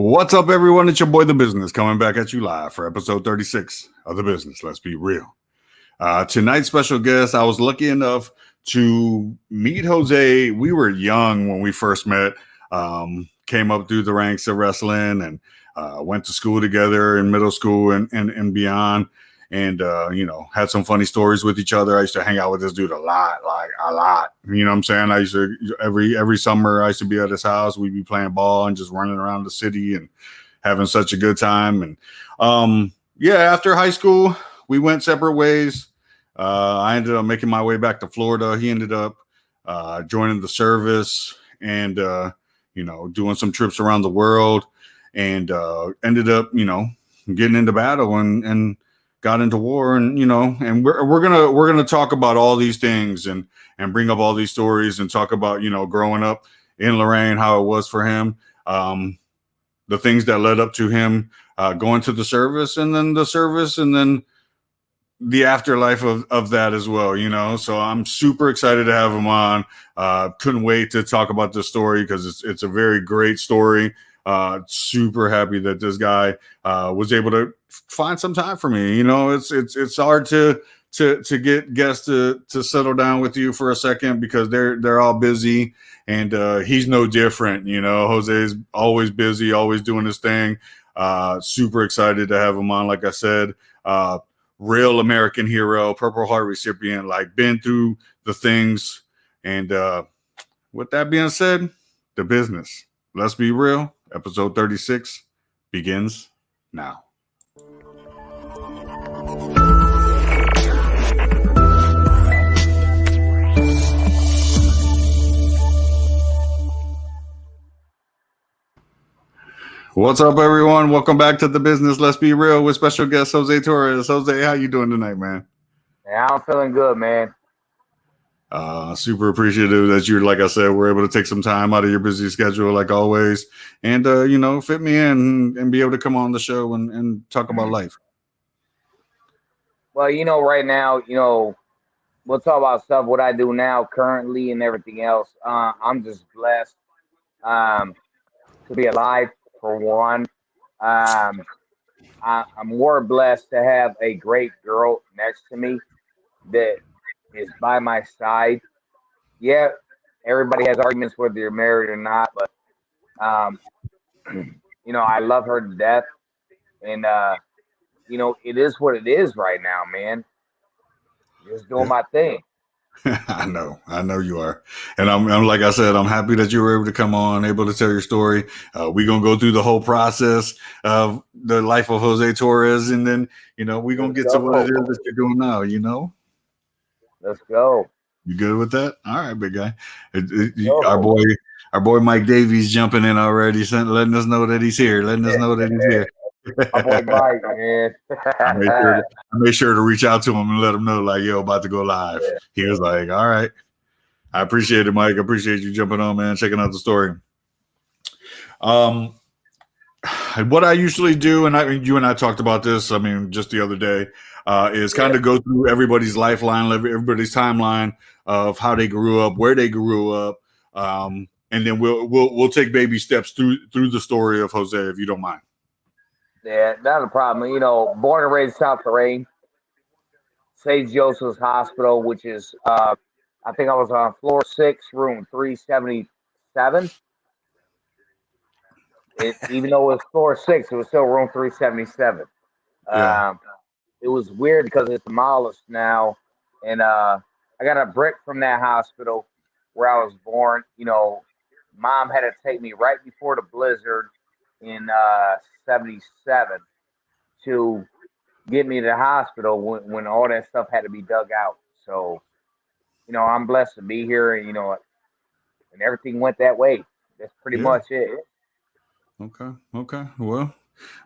What's up, everyone? It's your boy, The Business, coming back at you live for episode 36 of The Business. Let's be real. Tonight's special guest, I was lucky enough to meet Jose. We were young when we first met, came up through the ranks of wrestling and went to school together in middle school and beyond. And, had some funny stories with each other. I used to hang out with this dude a lot. You know what I'm saying? I used to, every summer, I used to be at his house. We'd be playing ball and just running around the city and having such a good time. And, after high school, we went separate ways. I ended up making my way back to Florida. He ended up joining the service and, doing some trips around the world and ended up, getting into battle and got into war, and we're gonna talk about all these things and bring up all these stories and talk about growing up in Lorraine, how it was for him, the things that led up to him going to the service, and then the afterlife of that as well. So I'm super excited to have him on. Couldn't wait to talk about this story because it's a very great story. Super happy that this guy was able to find some time for me. It's hard to get guests to settle down with you for a second because they're all busy, and he's no different. Jose's always busy, always doing his thing. Super excited to have him on. Like I said, real American hero, Purple Heart recipient, been through the things. And with that being said, The Business. Let's be real. Episode 36 begins now. What's up, everyone? Welcome back to The Business. Let's be real with special guest Jose Torres. Jose, how you doing tonight, man? Yeah, I'm feeling good, man. Super appreciative that you, like I said, were able to take some time out of your busy schedule, like always, and fit me in and be able to come on the show and talk about life. Well, right now, we'll talk about stuff, what I do now currently and everything else. I'm just blessed to be alive, for one. I'm more blessed to have a great girl next to me that is by my side. Yeah, everybody has arguments whether you're married or not, but I love her to death, and it is what it is right now, man. Just doing my thing. I know you are, and I'm like I said, I'm happy that you were able to come on, able to tell your story. We're gonna go through the whole process of the life of Jose Torres, and then we're gonna get to what it is that you're doing now. Let's go. You good with that? All right, big guy. Our boy Mike Davies jumping in already, letting us know that he's here. Here. My boy Mike, man. I made sure to reach out to him and let him know, about to go live. Yeah. He was like, all right. I appreciate it, Mike. I appreciate you jumping on, man, checking out the story. What I usually do, and you and I talked about this, just the other day, is kind of go through everybody's lifeline, everybody's timeline of how they grew up, where they grew up, and then we'll take baby steps through the story of Jose, if you don't mind. Yeah, not a problem. Born and raised South Lorraine, St. Joseph's Hospital, which is I think I was on floor 6, room 377. Even though it was floor 6, it was still room 377. Yeah. It was weird because it's demolished now, and I got a brick from that hospital where I was born. Mom had to take me right before the blizzard in 77 to get me to the hospital when all that stuff had to be dug out. So, I'm blessed to be here, and and everything went that way. That's pretty much it. Okay. Well,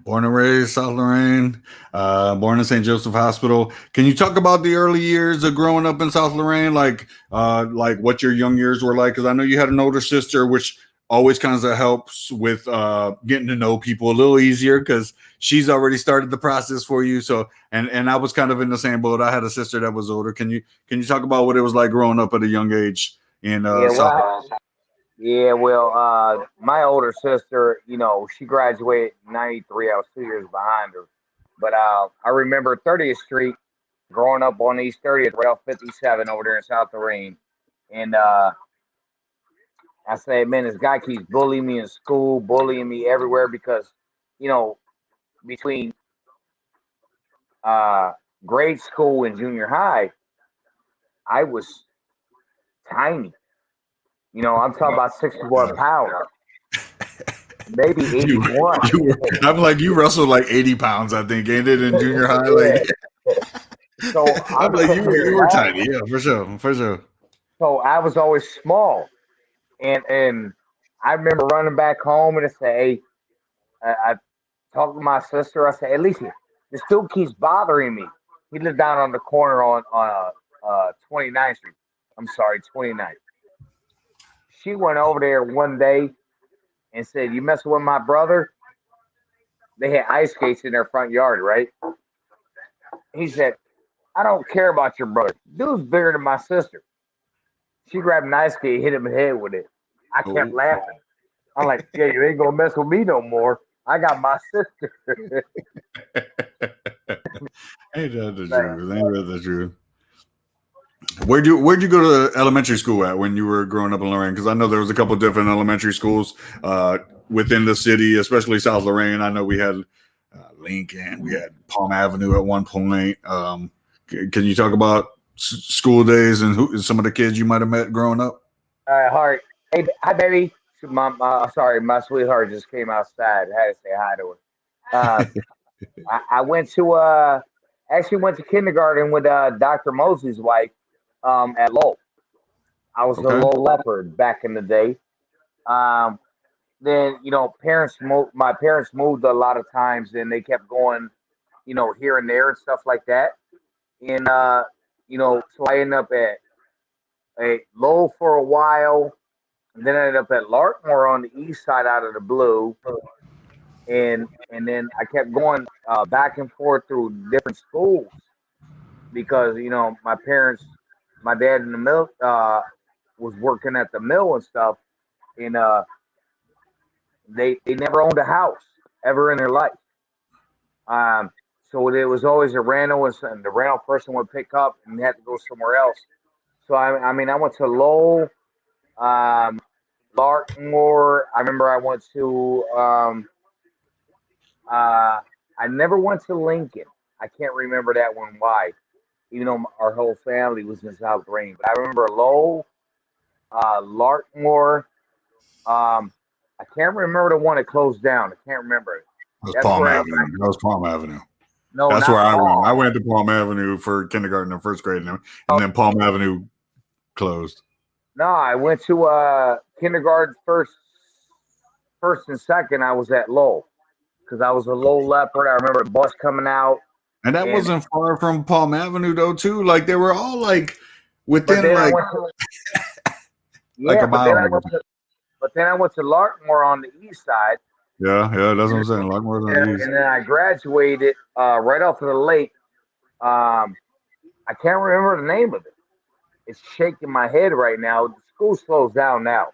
born and raised South Lorraine, born in St. Joseph Hospital. Can you talk about the early years of growing up in South Lorraine, like what your young years were like? Because I know you had an older sister, which always kind of helps with getting to know people a little easier because she's already started the process for you. So, and I was kind of in the same boat. I had a sister that was older. Can you talk about what it was like growing up at a young age in South Lorraine? Yeah, well, my older sister, she graduated in '93. I was 2 years behind her. But I remember 30th Street growing up on East 30th, right off 57 over there in South Lorraine. And I say, man, this guy keeps bullying me in school, bullying me everywhere because, you know, between uh, grade school and junior high, I was tiny. I'm talking about 61 pounds, maybe You, 81. I'm like, you wrestled like 80 pounds, I think, ain't it, in junior high? Yeah. Like, So I'm I'm like, sitting you here were laughing. tiny. Yeah, for sure. For sure. So I was always small. And I remember running back home and I say, hey, I talked to my sister. I said, hey, Alicia, this dude keeps bothering me. He lived down on the corner on 29th Street. I'm sorry, 29th. She went over there one day and said, you messing with my brother? They had ice skates in their front yard, right? He said, I don't care about your brother. Dude's bigger than my sister. She grabbed an ice skate, hit him in the head with it. I kept Oh. laughing. I'm like, yeah, you ain't gonna mess with me no more. I got my sister. Ain't that the Like, truth? Ain't that the truth? Where'd you go to elementary school at when you were growing up in Lorraine? Because I know there was a couple different elementary schools within the city, especially South Lorraine. I know we had Lincoln, we had Palm Avenue at one point. Can you talk about school days and some of the kids you might have met growing up? Heart. Hey, hi, baby. Sorry, my sweetheart just came outside. I had to say hi to her. Uh, I went to actually went to kindergarten with Dr. Mosley's wife at Lowell. I was a Okay. Lowell leopard back in the day. Um, then my parents moved a lot of times, and they kept going, here and there and stuff like that. And so I ended up at Lowell for a while, and then I ended up at Larkmore on the east side out of the blue, and then I kept going back and forth through different schools because my parents, my dad in the mill was working at the mill and stuff, and they never owned a house ever in their life. Um, so it was always a rental, and the rental person would pick up, and they had to go somewhere else. So I mean, I went to Lowell, um, Larkmore. I remember I went to I never went to Lincoln. I can't remember that one. Why? Even though our whole family was in South Green, but I remember Lowell, Larkmore. Um, I can't remember the one that closed down. I can't remember it. That was That's Palm where Avenue. That was Palm Avenue. no, That's where not I went. I Paul. went to Palm Avenue for kindergarten and first grade, and then Palm Avenue closed. No, I went to kindergarten first and second. I was at Lowell because I was a Lowell leopard. I remember the bus coming out, And that and wasn't far from Palm Avenue though, too. Like they were all like but within then I like went to like yeah, a mile. but then I went to Larkmore on the east side, Yeah, that's what I'm saying. Like more than these. and then I graduated right off of the lake. Um, I can't remember the name of it. It's shaking my head right now. The school slows down now.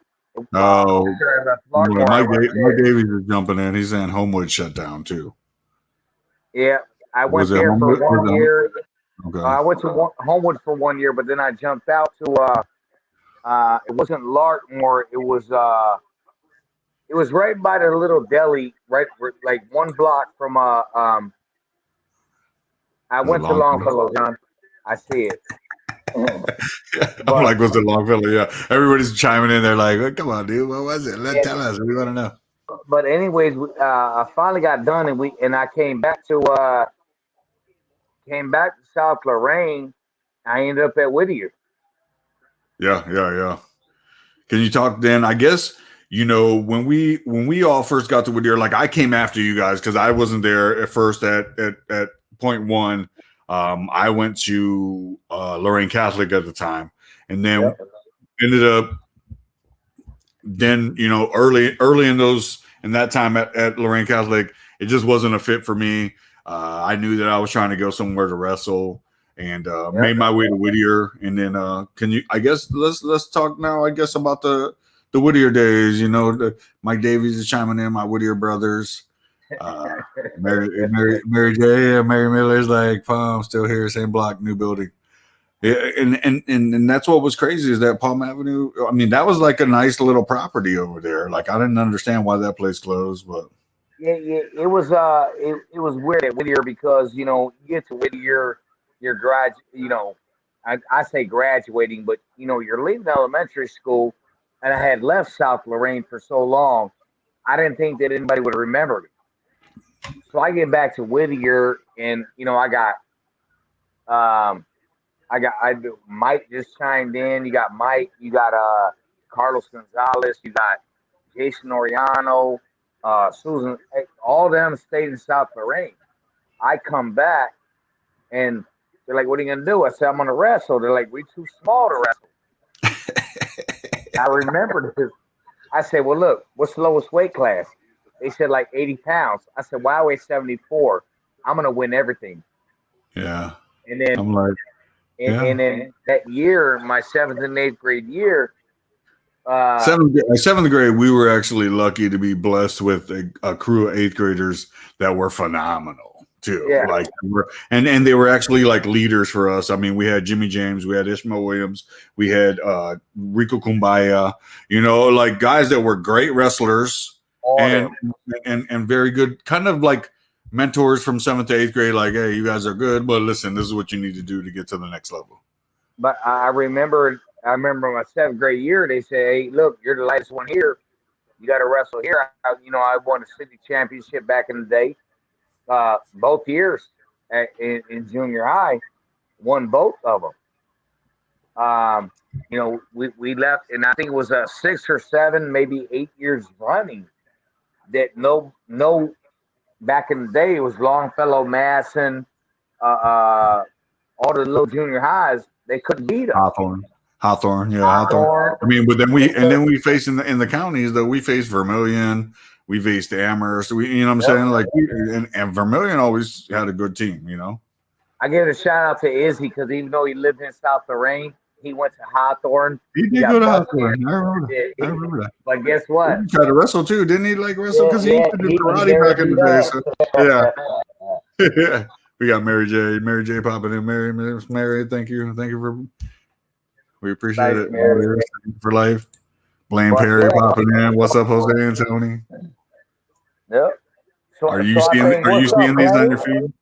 Oh, After I left well, Larkmore, I went Mike there. Davies is jumping in. He's saying Homewood shut down too. Yeah, I Was went it there for Homewood? one year. Okay. I went to Homewood for one year, but then I jumped out to it wasn't Larkmore. It was right by the little deli, right like one block from I Was it went to Longfellow? Longfellow, John. I see it. I'm But like, was it Longfellow? Yeah. Everybody's chiming in. They're like, "Oh, come on, dude. What was it? yeah, Tell us. We want to know." but anyways, I finally got done, and I came back to South Lorraine. I ended up at Whittier. Yeah. Can you talk then? I guess when we all first got to Whittier, like I came after you guys because I wasn't there at first at point one. I went to Lorraine Catholic at the time, and then Yep. ended up early in that time at Lorraine Catholic, it just wasn't a fit for me. I knew that I was trying to go somewhere to wrestle, and Yep. made my way to Whittier. And then can you? I guess let's talk now. I guess about the the Whittier days. Mike Davies is chiming in. My Whittier brothers. Mary J. Yeah, Mary Miller's like, I'm still here, same block, new building. Yeah, and that's what was crazy is that Palm Avenue. I mean, that was like a nice little property over there. Like I didn't understand why that place closed, but it was it was weird at Whittier because you get to Whittier, you're I say graduating, but you're leaving elementary school, and I had left South Lorraine for so long, I didn't think that anybody would remember me. So I get back to Whittier, and Mike just chimed in. You got Mike, you got Carlos Gonzalez, you got Jason Oriano, Susan, all of them stayed in South Lorraine. I come back and they're like, "What are you gonna do?" I said, "I'm gonna wrestle." They're like, "We're too small to wrestle." I remember this. I said, "Well, look, what's the lowest weight class?" They said like 80 pounds. I said, "Well, I weigh 74. I'm gonna win everything." Yeah. And then I'm like, and then that year, my 7th and 8th grade year, seventh grade, we were actually lucky to be blessed with a crew of 8th graders that were phenomenal too. Yeah. Like, and they were actually like leaders for us. I mean, we had Jimmy James, we had Ishmael Williams, we had Rico Kumbaya. Like guys that were great wrestlers and very good, kind of like mentors from 7th to 8th grade. Like, hey, you guys are good, but listen, this is what you need to do to get to the next level. But I remember my 7th grade year, they said, "Hey, look, you're the lightest one here. You got to wrestle here." I won a city championship back in the day, both years in junior high, won both of them. We left, and I think it was 6 or 7, maybe 8 years running that no, back in the day, it was Longfellow, Masson, all the little junior highs, they couldn't beat us. Hawthorne. I mean, but then we faced in the counties though. We faced Vermilion, we faced Amherst. You know what I'm saying? Like, and Vermilion always had a good team. I give a shout out to Izzy because even though he lived in South Lorraine, he went to Hawthorne. He did go to Hawthorne. I remember that. But guess what? He tried to wrestle too, didn't he? Like wrestle because he used to do karate back in the day. So, yeah. We got Mary J popping in. Mary, thank you we appreciate it. Mary. For life. Blaine Perry popping in. What's up, Jose and Tony? Yep. Are you seeing these on your feed?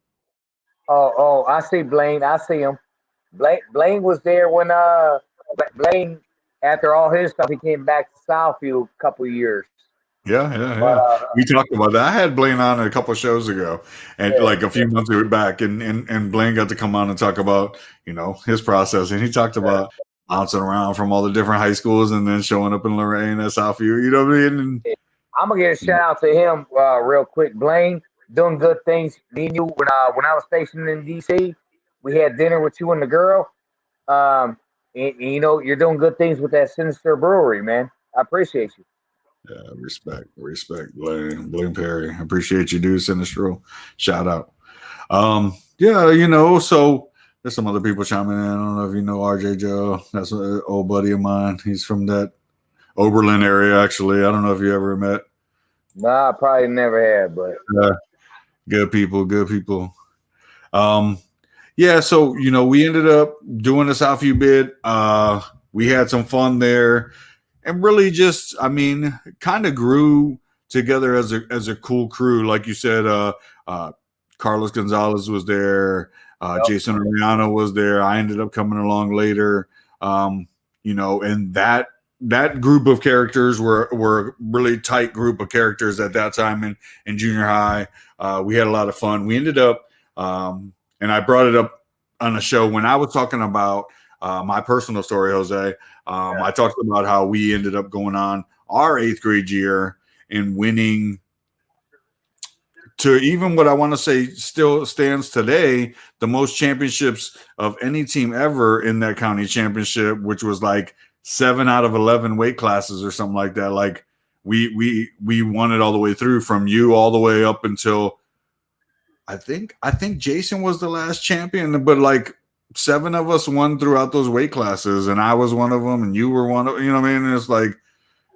Oh, I see Blaine. I see him. Blaine was there when Blaine, after all his stuff, he came back to Southfield a couple of years. Yeah. We talked about that. I had Blaine on a couple of shows ago, and like a few months back, and Blaine got to come on and talk about his process, and he talked about bouncing around from all the different high schools and then showing up in Lorraine at Southview. You know what I mean? And I'm gonna get a shout out to him real quick. Blaine doing good things. Me and you, when I was stationed in DC, we had dinner with you and the girl. And you're doing good things with that Sinister Brewery, man. I appreciate you. Yeah, respect, Blaine Perry. I appreciate you, dude. Sinistro, shout out. So there's some other people chiming in. I don't know if you know RJ Joe. That's an old buddy of mine. He's from that Oberlin area, actually. I don't know if you ever met. Nah, I probably never had, but good people. So we ended up doing the Southview bit. We had some fun there. And really just, kind of grew together as a cool crew. Like you said, Carlos Gonzalez was there. Jason Oriano was there. I ended up coming along later. And that group of characters were a really tight group of characters at that time in junior high. We had a lot of fun. We ended up, and I brought it up on a show when I was talking about my personal story, Jose. I talked about how we ended up going on our 8th grade year and winning to even what I want to say still stands today, the most championships of any team ever in that county championship, which was like 7 out of 11 weight classes or something like that. Like we won it all the way through from you all the way up until I think Jason was the last champion, but like 7 of us won throughout those weight classes, and I was one of them, and you were one of, you know what I mean? And it's like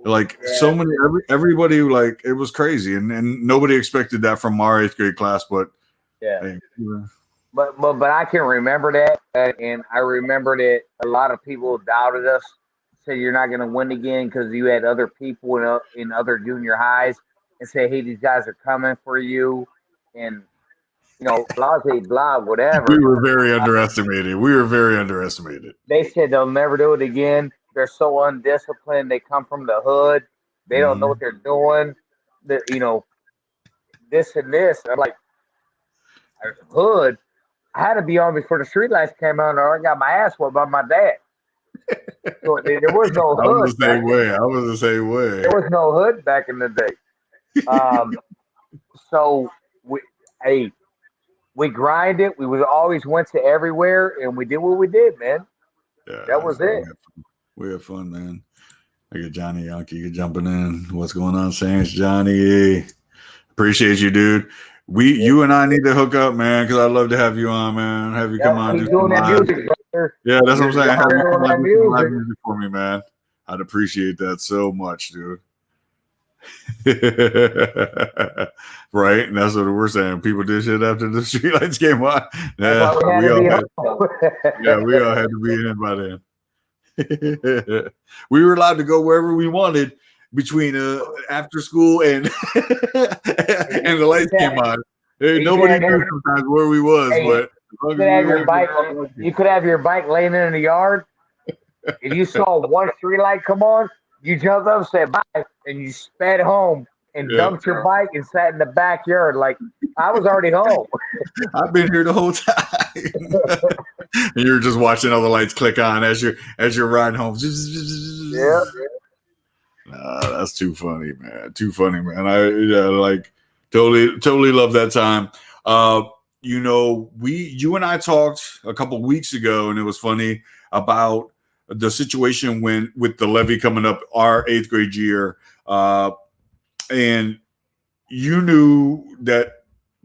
Like so Yeah, many, everybody, like it was crazy, and nobody expected that from our eighth grade class. But yeah. hey, But I can remember that, and I remember that a lot of people doubted us, said you're not going to win again because you had other people in other junior highs, and say, hey, these guys are coming for you, and blah blah blah, we whatever. were very underestimated. We were very underestimated. They said they'll never do it again. They're so undisciplined. They come from the hood. They don't know Hmm. what they're doing. This and this. I'm like, hood. I had to be on before the streetlights came on, or I got my ass whooped by my dad. So there was no I was hood the same back in way. I was the same way. there was no hood back in the day. So we hey we grinded. We was always went to everywhere, and we did what we did, man. That Yeah, was it. we had fun, man. I get Johnny Yankee jumping in. What's going on, Saints? Johnny, appreciate you, dude. Yeah, You and I need to hook up, man, because I'd love to have you on, man. Have you come yep, on, do keep some doing that live. music, brother. Yeah, that's what I'm You're saying. Have you doing come on, that do some live music. music for me, man. I'd appreciate that so much, dude. Right, and that's what we're saying. People did shit after the streetlights came on. That's why Yeah, we had we to all be had. home. Yeah, we all had to be in by then. We were allowed to go wherever we wanted between after school and and the You lights could came have, on. Hey, you could nobody have knew your sometimes where we was, hey, but as long you as could we have were your able bike. to walk. You could have your bike laying in the yard. If you saw one street light come on, you jumped up, said bye, and you sped home and Yeah, dumped your bike and sat in the backyard like I was already home. I've been here the whole time. And you're just watching all the lights click on as you're riding home. Yeah. That's too funny, man. Too funny, man. I like totally love that time. You and I talked a couple weeks ago, and it was funny about the situation when with the levy coming up our eighth grade year, and you knew that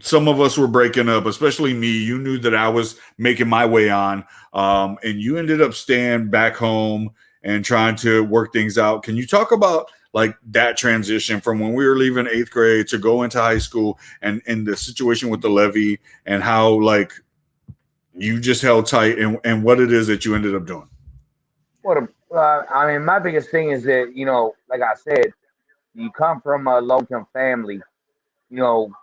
some of us were breaking up, especially me. You knew that I was making my way on, and you ended up staying back home and trying to work things out. Can you talk about like that transition from when we were leaving eighth grade to go into high school and the situation with the levy and how like you just held tight and what it is that you ended up doing? I mean, my biggest thing is that like I said, you come from a low income family. You know,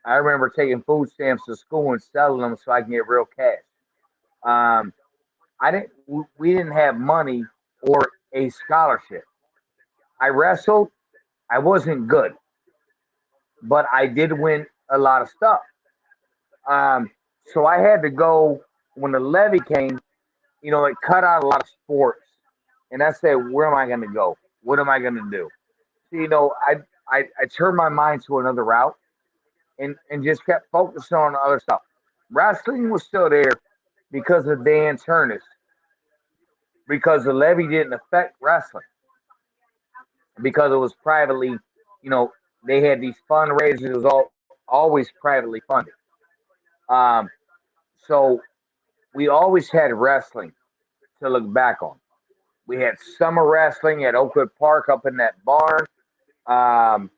I remember taking food stamps to school and selling them so I can get real cash. Um, I didn't. We didn't have money or a scholarship. I wrestled. I wasn't good, but I did win a lot of stuff. Um, so I had to go when the levy came. It cut out a lot of sports, and I said, "Where am I going to go? What am I going to do?" So, I turned my mind to another route and just kept focusing on other stuff. Wrestling was still there because of Dan Turnus, because the levy didn't affect wrestling because it was privately, you know, they had these fundraisers. It was always privately funded. Um, so we always had wrestling to look back on. We had summer wrestling at Oakwood Park up in that barn, um,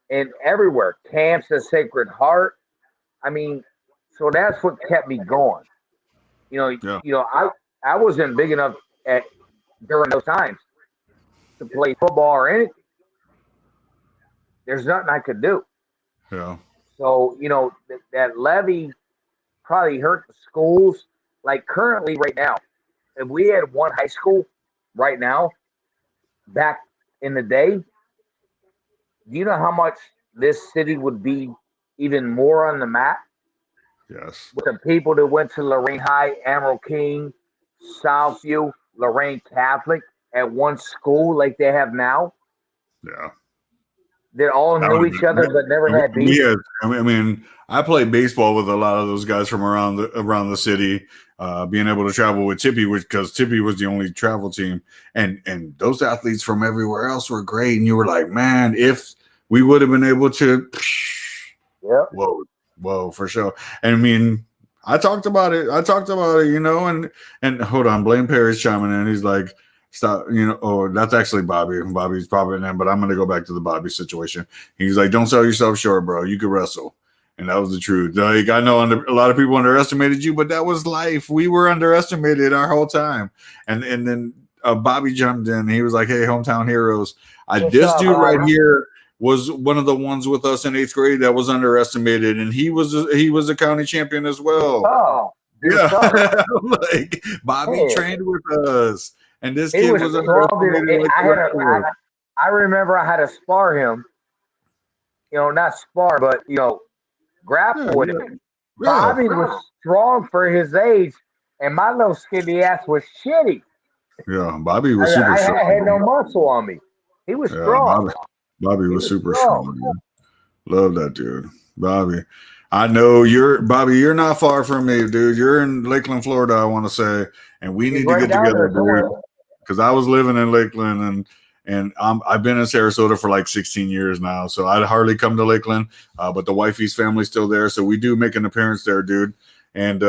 and everywhere. Camps at Sacred Heart. I mean, so that's what kept me going. You know, Yeah, you know, I wasn't big enough at during those times to play football or anything. There's nothing I could do. yeah, So that levy probably hurt the schools. Like currently, right now, if we had one high school right now, back in the day, do you know how much this city would be even more on the map yes, with the people that went to Lorraine High, Emerald King, Southview, Lorraine Catholic at one school like they have now? yeah. That all That would knew have each other been. but never had We beef. had. I mean, I played baseball with a lot of those guys from around the city. Being able to travel with Tippy, because Tippy was the only travel team, and those athletes from everywhere else were great. And you were like, man, if we would have been able to, Yep. whoa, whoa, for sure. And I mean, I talked about it. And hold on, Blaine Perry's chiming in. He's like, stop, you know, oh, that's actually Bobby. Bobby's probably in, but I'm going to go back to the Bobby situation. He's like, don't sell yourself short, bro. You could wrestle. And that was the truth. Like, I know a lot of people underestimated you, but that was life. We were underestimated our whole time. And then Bobby jumped in. He was like, hey, hometown heroes. This dude right here was one of the ones with us in 8th grade that was underestimated. And he was a county champion as well. Oh, yeah. Like Bobby trained with us. And this kid was underestimated. Like I remember I had to spar him. You know, not spar, but, you know, grapple with him. Bobby was strong for his age, and my little skinny ass was shitty. Yeah, Bobby was super strong. I had no muscle on me. He was strong. Bobby was super strong. Dude. Love that dude. Bobby. I know you're not far from me, dude. You're in Lakeland, Florida, I want to say, and we need to get together, dude. Because I was living in Lakeland, and I've been in Sarasota for like 16 years now, so I'd hardly come to Lakeland, but the wifey's family's still there, so we do make an appearance there, dude. And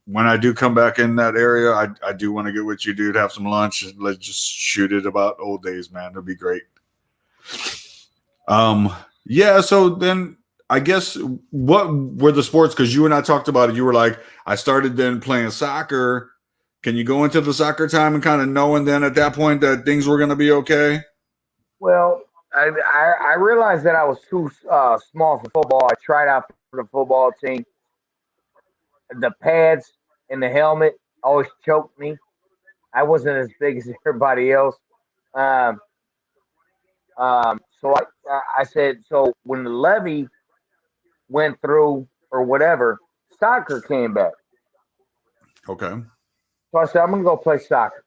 when I do come back in that area, I do want to get with you, dude, have some lunch. Let's just shoot it about old days, man. It'd be great. Yeah, so then I guess what were the sports? Because you and I talked about it. You were like, I started then playing soccer. Can you go into the soccer time and kind of knowing then at that point that things were going to be okay? Well, I realized that I was too small for football. I tried out for the football team. The pads and the helmet always choked me. I wasn't as big as everybody else. So I said, so when the levy went through or whatever, soccer came back. Okay. So I said, I'm going to go play soccer.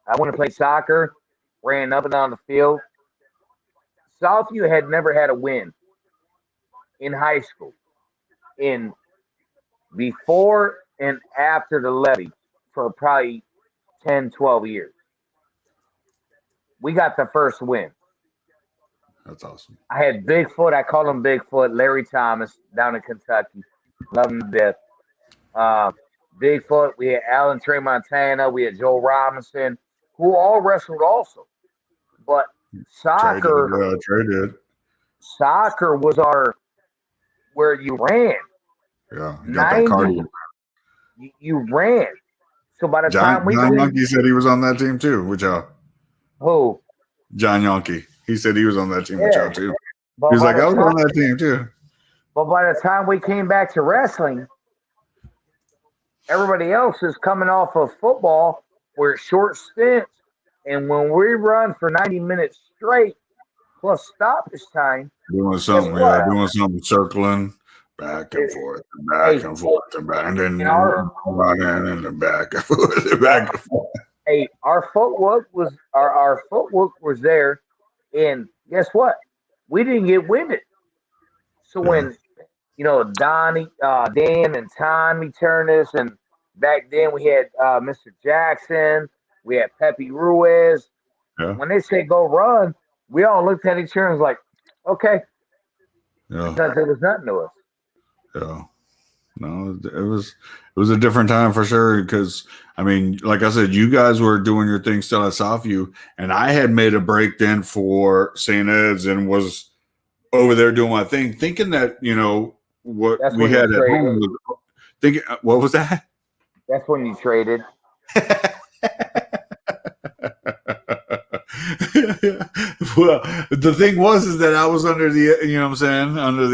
I went to play soccer, ran up and down the field. Southview had never had a win in high school in before and after the levy for probably 10, 12 years. We got the first win. That's awesome. I had Bigfoot. I called him Bigfoot, Larry Thomas down in Kentucky. Love him to death. Bigfoot. We had Alan Trey Montana. We had Joe Robinson, who all wrestled also. But soccer, Trey did. Soccer was where you ran. Yeah, you got that cardio. You ran. So by the time John Yonke said he was on that team too with y'all. Who? John Yonke. He said he was on that team with y'all too. He was like, I was on that team too. But by the time we came back to wrestling, everybody else is coming off of football where it's short stints. And when we run for 90 minutes straight, plus stoppage time. Doing something, circling back and forth, and back and forth, and back, and then running and then back and forth, and back and forth. Hey, our footwork was there, and guess what? We didn't get winded. So when Dan and Tommy turned us, and back then we had Mr. Jackson, we had Pepe Ruiz. Yeah. When they said go run, we all looked at each other and was like, okay. Yeah. Because it was nothing to us. Yeah. No, it was a different time for sure. Because I mean, like I said, you guys were doing your thing still at Southview, and I had made a break then for St. Ed's and was over there doing my thing, thinking that what we had at home. Thinking, what was that? That's when you traded. Well, the thing is that I was under the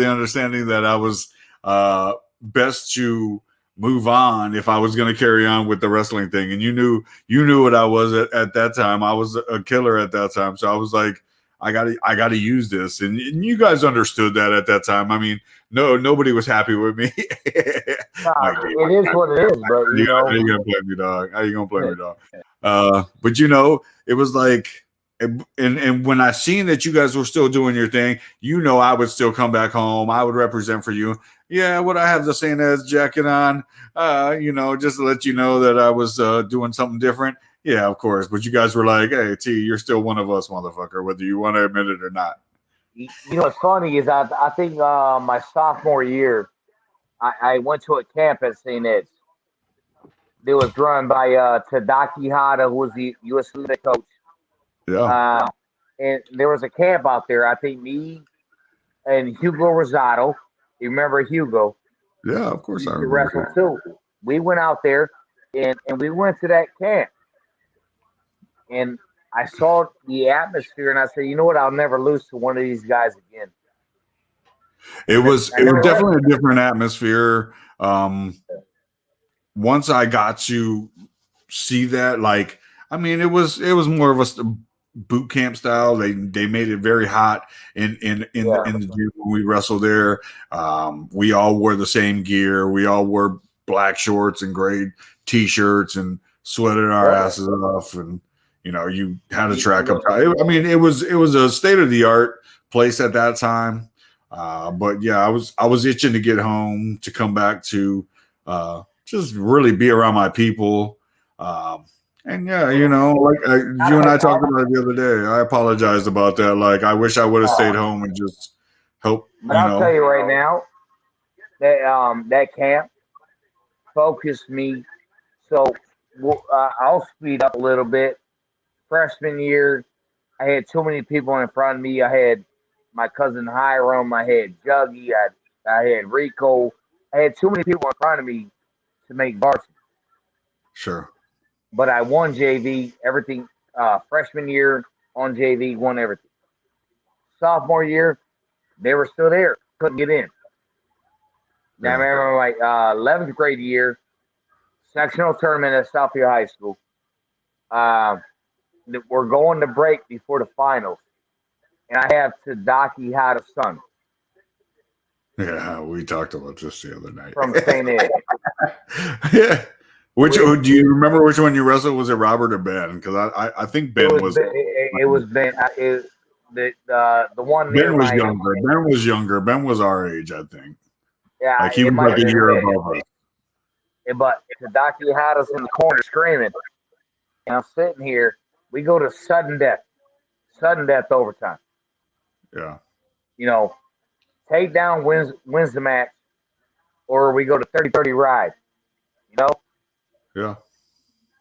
understanding that I was best to move on if I was going to carry on with the wrestling thing. And you knew what I was at that time. I was a killer at that time. So I was like, I gotta use this. And you guys understood that at that time. I mean, nobody was happy with me. It is what it is, bro. How you gonna play me, dog? How you gonna play me, dog? But it was like, and when I seen that you guys were still doing your thing, I would still come back home. I would represent for you. Yeah, would I have the St. Ed's jacket on? Just to let you know that I was doing something different. Yeah, of course. But you guys were like, hey, T, you're still one of us, motherfucker, whether you want to admit it or not. What's funny is I think my sophomore year, I went to a camp at St. Ed's. It was run by Tadaki Hata, who was the U.S. Olympic coach. Yeah. And there was a camp out there. I think me and Hugo Rosado. You remember Hugo? Yeah, of course He I used to remember. wrestle too. We went out there and we went to that camp. And I saw the atmosphere and I said, you know what? I'll never lose to one of these guys again. It was definitely a different atmosphere. Once I got to see that, like, I mean, it was more of a boot camp style. They made it very hot in the gym when we wrestled there. We all wore the same gear. We all wore black shorts and gray t-shirts and sweated our asses off. And you had a track up. I mean, it was a state of the art place at that time. But yeah, I was itching to get home, to come back to just really be around my people. And yeah, like you and I talked about it the other day. I apologized about that. Like, I wish I would have stayed home and just helped. But I'll tell you right now that that camp focused me. So I'll speed up a little bit. Freshman year, I had too many people in front of me. I had my cousin Hiram. I had Juggy. I had Rico. I had too many people in front of me to make varsity. Sure. But I won JV, everything. Freshman year on JV, won everything. Sophomore year, they were still there, couldn't get in. Now, I remember my 11th grade year, sectional tournament at Southfield High School. We're going to break before the finals. And I have Tadaki Hata's son. Yeah, we talked about this the other night. From St. Ed. Yeah. Do you remember which one you wrestled? Was it Robert or Ben? Because I think Ben was. It was Ben. The one near Ben was my, younger. Ben was younger. Ben was our age, I think. Yeah, like he was like a year above us. But Tadaki had us in the corner screaming, and I'm sitting here. We go to sudden death overtime. Yeah. Takedown wins the match, or we go to 30-30 ride. Yeah.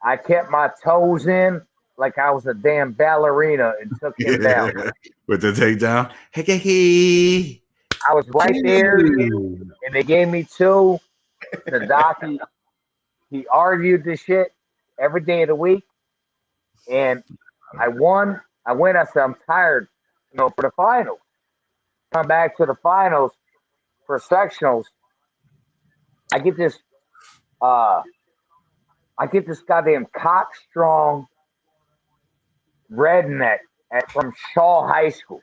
I kept my toes in like I was a damn ballerina and took him down. With the takedown? Hey. I was right there, and they gave me two. Tadaki, he argued this shit every day of the week, and I won. I went. I said, I'm tired, for the finals. Come back to the finals for sectionals. I get this goddamn cock-strong redneck from Shaw High School.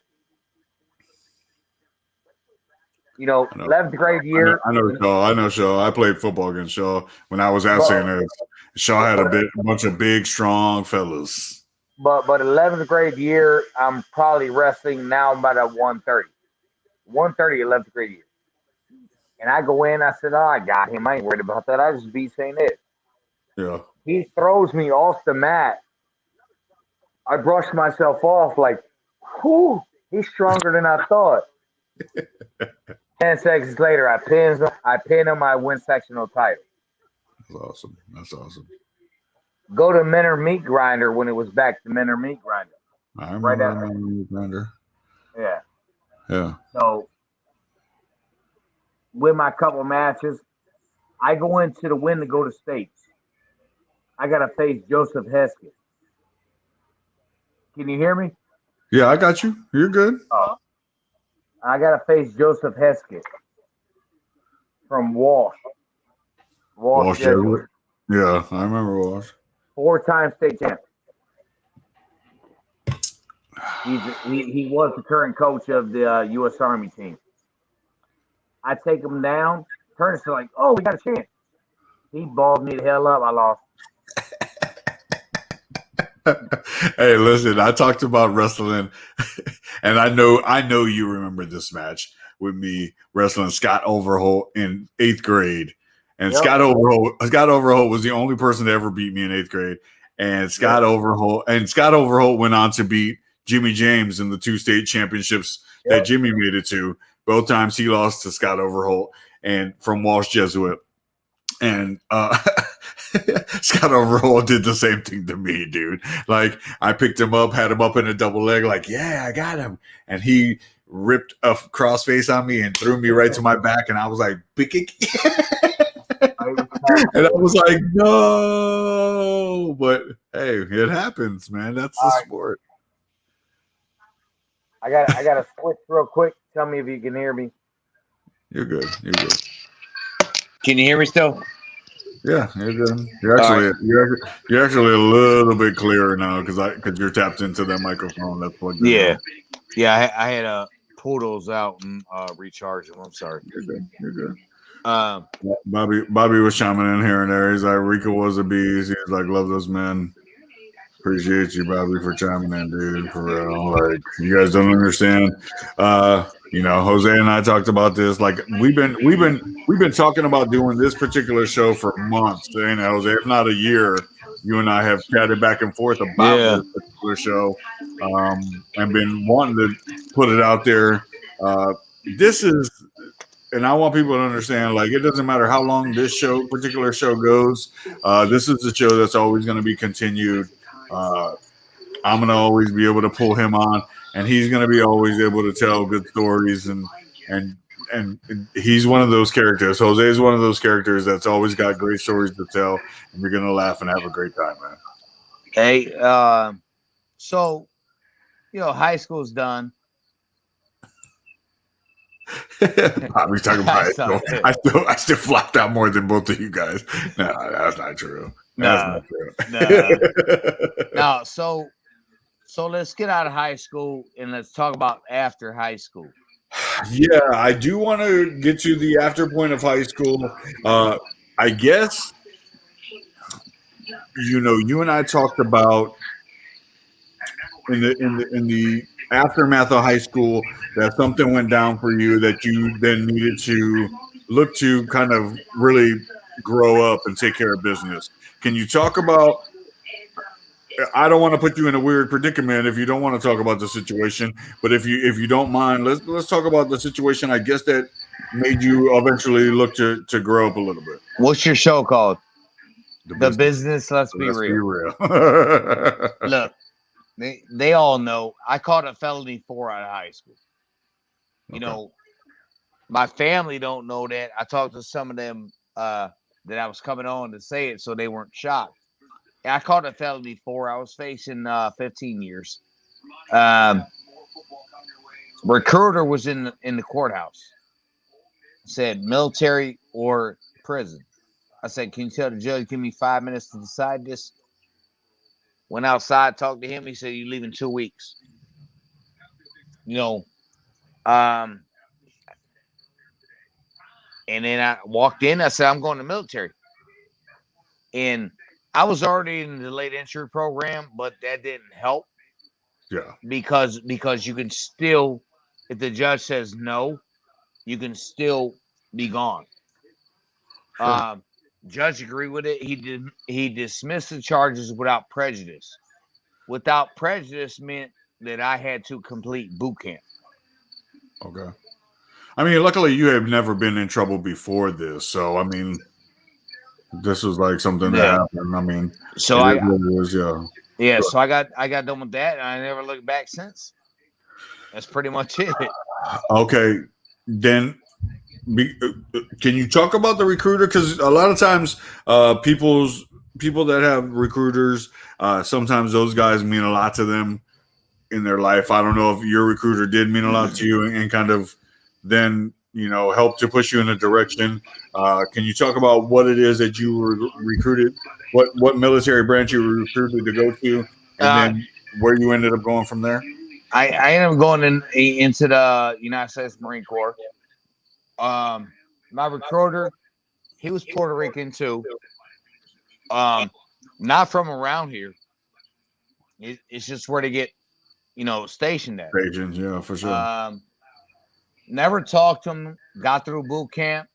11th grade year. I know Shaw. I played football against Shaw when I was at St. Ed. Shaw had a bunch of big, strong fellas. But 11th grade year, I'm probably wrestling now about at 130. 130, 11th grade year. And I go in, I said, I got him. I ain't worried about that. I just beat St. Ed. Yeah. He throws me off the mat. I brush myself off like, whew, he's stronger than I thought. 10 seconds later, I pin him, I win sectional title. That's awesome. Go to Menor Meat Grinder when it was back to Menor Meat Grinder. I remember Meat Grinder. Yeah. Yeah. So, with my couple matches, I go into the win to go to states. I got to face Joseph Heskett. Can you hear me? Yeah, I got you. You're good. Oh. I got to face Joseph Heskett from Walsh. Walsh. Yeah, I remember Walsh. 4-time state champion. He was the current coach of the U.S. Army team. I take him down. Turner's like, oh, we got a chance. He balled me the hell up. I lost. Hey, listen, I talked about wrestling, and I know you remember this match with me wrestling Scott Overholt in 8th grade. And Scott Overholt was the only person to ever beat me in 8th grade. And Scott Overholt went on to beat Jimmy James in the 2 state championships that Jimmy made it to. Both times he lost to Scott Overholt and from Walsh Jesuit. And Scott Overall did the same thing to me, dude. Like, I picked him up, had him up in a double leg, like, yeah, I got him. And he ripped a crossface on me and threw me right to my back. And I was like, and I was like, no. But hey, it happens, man. That's the sport. I gotta switch real quick. Tell me if you can hear me. You're good. You're good. Can you hear me still? Yeah, you're good. You're actually a little bit clearer now because you're tapped into that microphone that's plugged in. Yeah. I had pull those out and recharge them. I'm sorry. You're good. You're good. Bobby was chiming in here and there. He's like, Rico was a beast. He's like, love those men. Appreciate you, Bobby, for chiming in, dude. For real. Like, you guys don't understand. Jose and I talked about this. Like, we've been talking about doing this particular show for months, and Jose, if not a year. You and I have chatted back and forth about this particular show, and been wanting to put it out there. This is, and I want people to understand, like, it doesn't matter how long this particular show goes. This is a show that's always going to be continued. I'm going to always be able to pull him on, and he's going to be always able to tell good stories, and he's one of those characters. Jose is one of those characters that's always got great stories to tell, and you're going to laugh and have a great time, man. Hey, so, high school's done. Bobby's talking about it. I still flopped out more than both of you guys. No, that's not true. No. So let's get out of high school and let's talk about after high school. Yeah, I do want to get to the after point of high school. I guess, you and I talked about in the aftermath of high school that something went down for you that you then needed to look to kind of really grow up and take care of business. Can you talk about? I don't want to put you in a weird predicament if you don't want to talk about the situation, but if you don't mind, let's talk about the situation. I guess that made you eventually look to grow up a little bit. What's your show called? The business. Let's be real. Look, they all know I caught a felony 4 out of high school. Okay. My family don't know that. I talked to some of them that I was coming on to say it, so they weren't shocked. I caught a felony 4. I was facing 15 years. Recruiter was in the courthouse. Said military or prison. I said, can you tell the judge, give me 5 minutes to decide this? Went outside, talked to him. He said, you leave in 2 weeks. And then I walked in. I said, I'm going to the military. And I was already in the late entry program, but that didn't help. Yeah. Because you can still, if the judge says no, you can still be gone. Sure. Judge agreed with it. He dismissed the charges without prejudice. Without prejudice meant that I had to complete boot camp. Okay. I mean, luckily you have never been in trouble before this, so I mean, this was like something that happened. I mean, so sure. So I got done with that, and I never looked back since. That's pretty much it. Okay, then can you talk about the recruiter? Because a lot of times, people that have recruiters, sometimes those guys mean a lot to them in their life. I don't know if your recruiter did mean a lot to you and kind of then help to push you in a direction. Can you talk about what it is that you were recruited, what military branch you were recruited to go to, and then where you ended up going from there? I ended up going into the United States Marine Corps. My recruiter, he was Puerto Rican too. Not from around here. It's just where to get, stationed at. Stations, yeah, for sure. Never talked to him. Got through boot camp.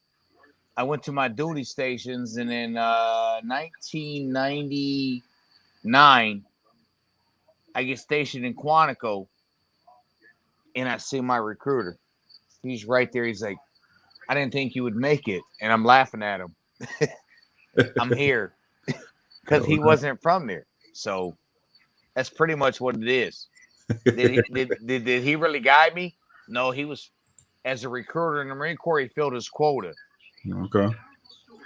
I went to my duty stations, and in 1999, I get stationed in Quantico, and I see my recruiter. He's right there. He's like, I didn't think you would make it. And I'm laughing at him. I'm here. because he wasn't from there. So that's pretty much what it is. Did he really guide me? No, he was, as a recruiter in the Marine Corps, he filled his quota. Okay.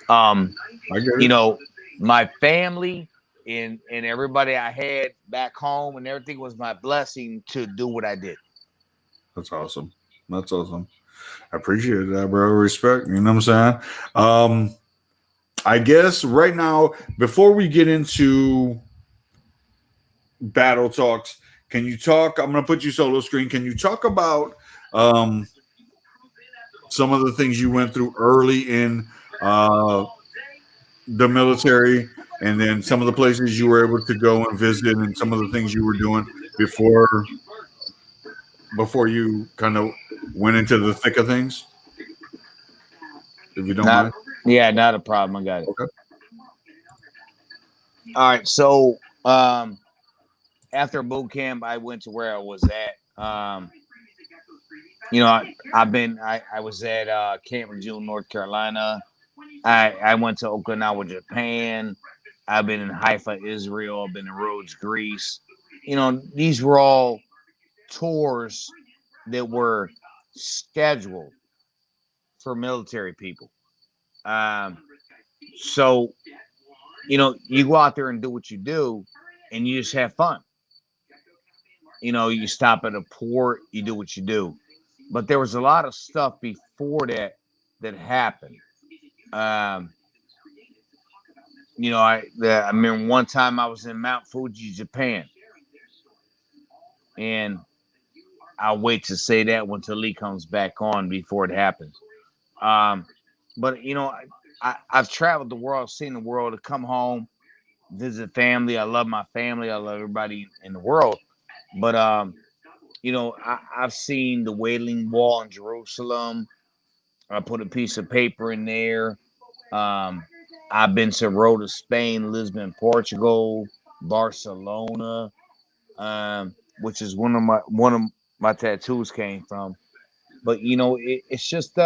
I get it. You know, my family and everybody I had back home and everything was my blessing to do what I did. That's awesome. That's awesome. I appreciate that, bro. Respect. You know what I'm saying? I guess right now, before we get into battle talks, can you talk? I'm going to put you solo screen. Can you talk about some of the things you went through early in the military, and then some of the places you were able to go and visit, and some of the things you were doing before you kind of went into the thick of things? If you don't mind. Yeah, not a problem. I got it. Okay. All right. So after boot camp, I went to where I was at. I was at Camp June, North Carolina. I went to Okinawa, Japan. I've been in Haifa, Israel. I've been in Rhodes, Greece. These were all tours that were scheduled for military people. So, you go out there and do what you do, and you just have fun. You stop at a port, you do what you do. But there was a lot of stuff before that happened. I remember one time I was in Mount Fuji, Japan, and I'll wait to say that until Lee comes back on before it happens. But I've traveled the world, seen the world, to come home, visit family. I love my family. I love everybody in the world. But I've seen the Wailing Wall in Jerusalem. I put a piece of paper in there. I've been to Rhodes, Spain, Lisbon, Portugal, Barcelona, which is one of my tattoos came from. But it's just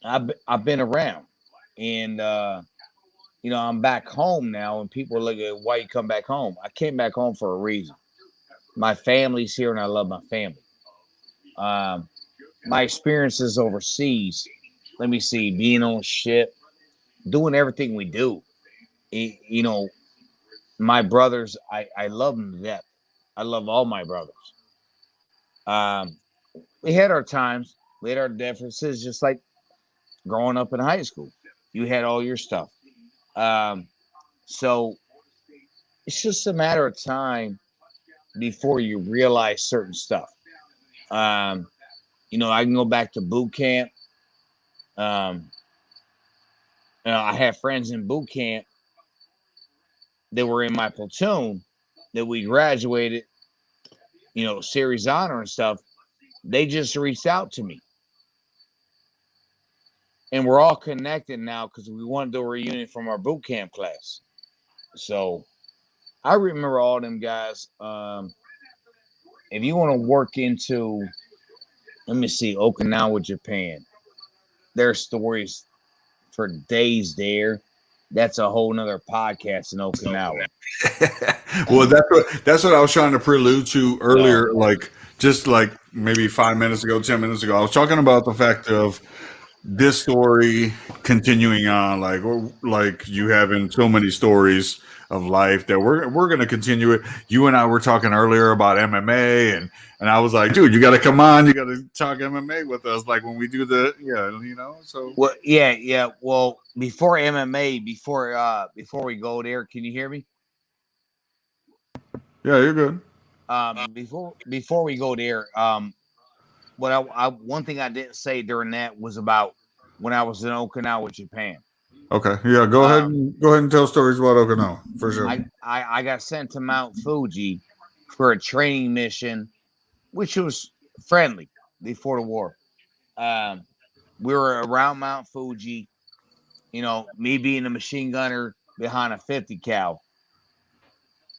I've been around, and I'm back home now, and people are like, "Why you come back home?" I came back home for a reason. My family's here, and I love my family. My experiences overseas, let me see, being on ship, doing everything we do. My brothers, I love them to death. I love all my brothers. We had our times, we had our differences, just like growing up in high school. You had all your stuff. So it's just a matter of time before you realize certain stuff. I can go back to boot camp. I have friends in boot camp that were in my platoon that we graduated, series honor and stuff. They just reached out to me. And we're all connected now because we want to do a reunion from our boot camp class. So I remember all them guys. If you want to work into, let me see, Okinawa, Japan, their stories for days there. That's a whole nother podcast in Okinawa. Well, that's what I was trying to prelude to earlier, just maybe 5 minutes ago, 10 minutes ago. I was talking about the fact of this story continuing on, like you having so many stories of life that we're going to continue it. You and I were talking earlier about MMA, and I was like, dude, you got to come on, you got to talk MMA with us, like when we do so. Well, yeah. Well, before MMA, before we go there, can you hear me? Yeah, you're good. Before we go there, one thing I didn't say during that was about when I was in Okinawa, Japan. Okay, yeah, go ahead and tell stories about Okinawa for sure. I got sent to Mount Fuji for a training mission, which was friendly before the war. We were around Mount Fuji, me being a machine gunner behind a 50 cal.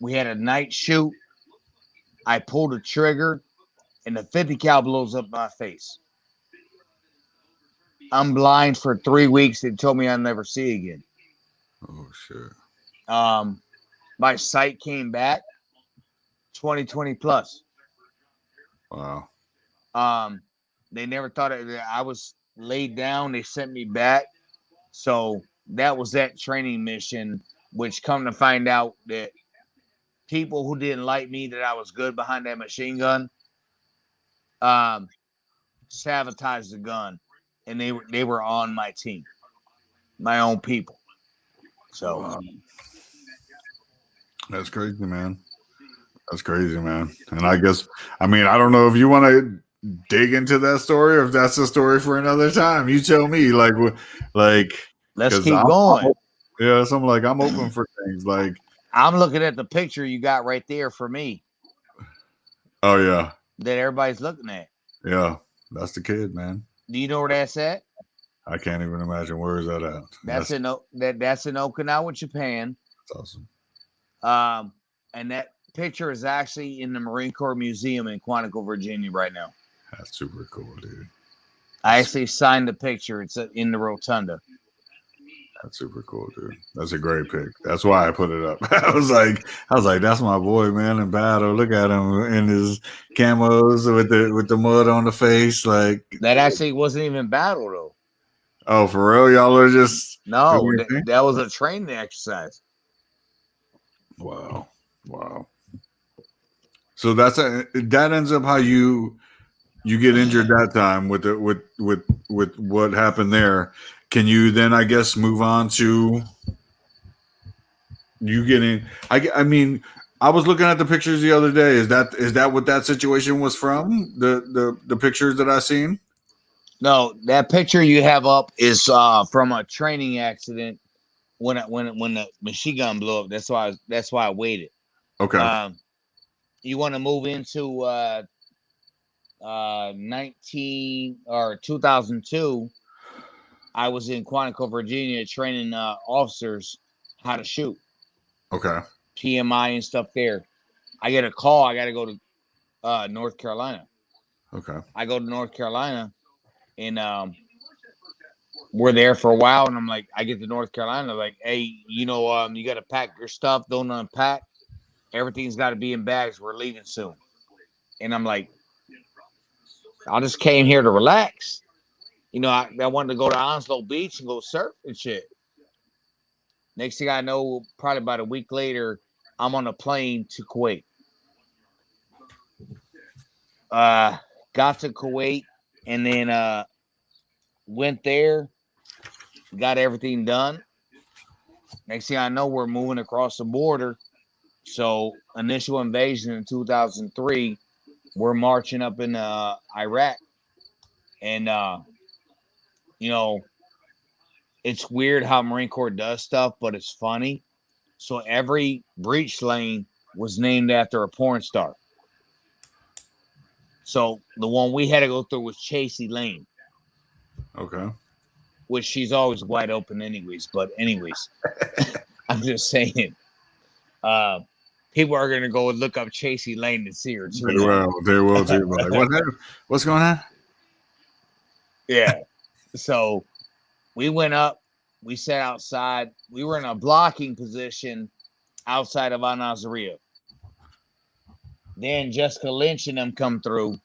We had a night shoot. I pulled the trigger, and the 50 cal blows up my face. I'm blind for 3 weeks. They told me I'll never see again. Oh shit. My sight came back 2020 plus. Wow. They never thought I was laid down. They sent me back. So that was that training mission, which come to find out that people who didn't like me that I was good behind that machine gun, sabotaged the gun, and they were on my team, my own people. So wow. That's crazy, man. That's crazy, man. And I guess, I mean, I don't know if you want to dig into that story or if that's a story for another time. You tell me, like, let's keep I'm going. yeah, so I'm like, I'm open for things. Like, I'm looking at the picture you got right there for me. Oh yeah, that everybody's looking at. Yeah, that's the kid, man. Do you know where that's at? I can't even imagine where is that at. That's in Okinawa, Japan. That's awesome. And that picture is actually in the Marine Corps Museum in Quantico, Virginia, right now. That's super cool, dude. I actually signed the picture. It's in the rotunda. That's super cool, dude. That's a great pick. That's why I put it up. I was like, that's my boy, man, in battle. Look at him in his camos with the mud on the face. Like that actually wasn't even battle though. Oh, for real? Y'all are just no. That was a training exercise. Wow. So that ends up how you get injured that time with what happened there. Can you then, I guess, move on to you getting? I mean, I was looking at the pictures the other day. Is that what that situation was from? The pictures that I seen? No, that picture you have up is from a training accident when the machine gun blew up. That's why I waited. Okay. You want to move into 2002. I was in Quantico, Virginia, training officers how to shoot. Okay. PMI and stuff there. I get a call. I got to go to North Carolina. Okay. I go to North Carolina, and we're there for a while. And I'm like, I get to North Carolina, like, hey, you got to pack your stuff. Don't unpack. Everything's got to be in bags. We're leaving soon. And I'm like, I just came here to relax. I wanted to go to Onslow Beach and go surf and shit. Next thing I know, probably about a week later, I'm on a plane to Kuwait. Got to Kuwait and then went there, got everything done. Next thing I know, we're moving across the border. So initial invasion in 2003, we're marching up in Iraq. And, it's weird how Marine Corps does stuff, but it's funny. So every breach lane was named after a porn star. So the one we had to go through was Chasey Lane. Okay. Which she's always wide open anyways. But anyways, I'm just saying. People are going to go and look up Chasey Lane to see her too. They will too. Like, what's going on? Yeah. So we went up. We sat outside. We were in a blocking position outside of Al-Nazariya. Then Jessica Lynch and them come through.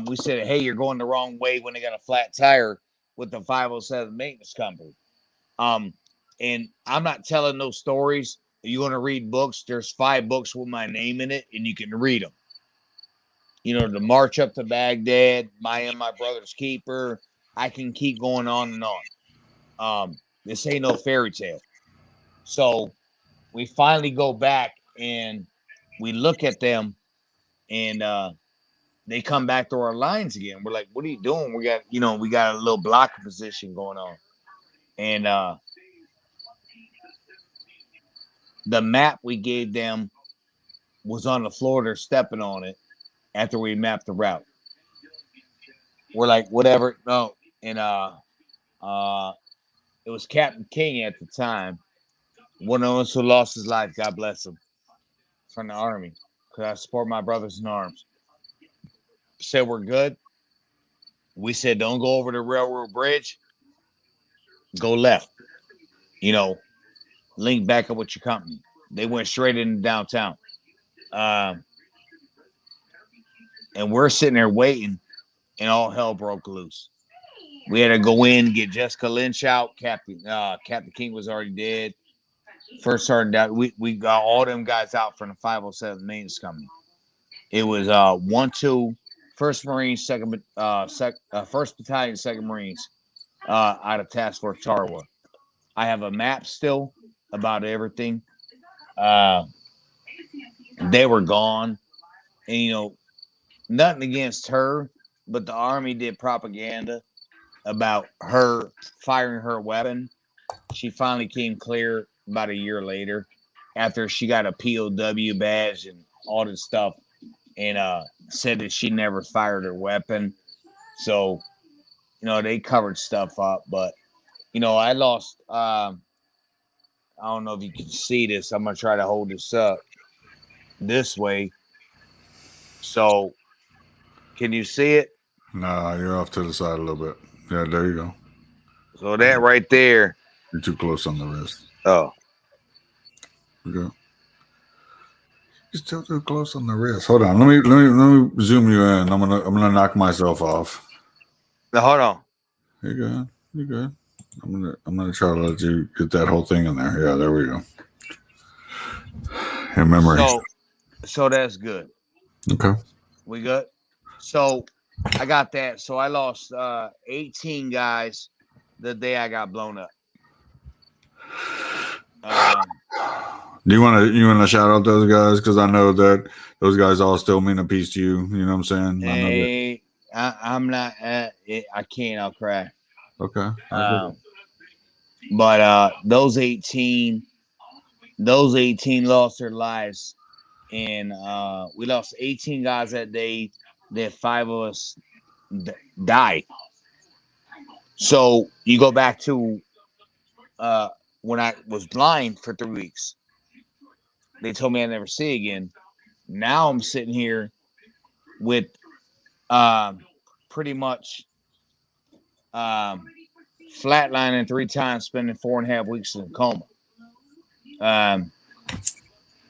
We said, hey, you're going the wrong way when they got a flat tire with the 507 maintenance company. And I'm not telling those stories. You want to read books? There's 5 books with my name in it, and you can read them. The March Up to Baghdad, My Brother's Keeper. I can keep going on and on. This ain't no fairy tale. So we finally go back and we look at them, and they come back to our lines again. We're like, what are you doing? We got a little blocking position going on. And the map we gave them was on the floor. They're stepping on it after we mapped the route. We're like, whatever. No. And it was Captain King at the time. One of us who lost his life, God bless him, from the Army. Because I support my brothers in arms. Said we're good. We said, don't go over the railroad bridge. Go left. link back up with your company. They went straight into downtown. And we're sitting there waiting, and all hell broke loose. We had to go in, get Jessica Lynch out. Captain King was already dead. First sergeant out. We got all them guys out from the 507 maintenance company. It was 1-2, First Marines, First Battalion, Second Marines, out of Task Force Charwa. I have a map still about everything. They were gone, and nothing against her, but the Army did propaganda about her firing her weapon. She finally came clear about a year later after she got a POW badge and all this stuff, and said that she never fired her weapon. So, they covered stuff up, but I lost. I don't know if you can see this. I'm gonna try to hold this up this way. So, can you see it? Nah, you're off to the side a little bit. Yeah, there you go. So that right there. You're too close on the wrist. Oh. Okay. You're still too close on the wrist. Hold on. Let me zoom you in. I'm gonna knock myself off. Now, hold on. You're good. You're good. I'm gonna try to let you get that whole thing in there. Yeah, there we go. In memory. So that's good. Okay. We good? So I got that. So I lost 18 guys the day I got blown up. Do you want to shout out those guys? Because I know that those guys all still mean a piece to you. You know what I'm saying? Hey, I'm not. I can't. I'll cry. Okay. But those 18 lost their lives, and we lost 18 guys that day. That 5 of us died. So you go back to when I was blind for 3 weeks. They told me I'd never see again. Now I'm sitting here with pretty much flatlining 3 times, spending 4.5 weeks in a coma.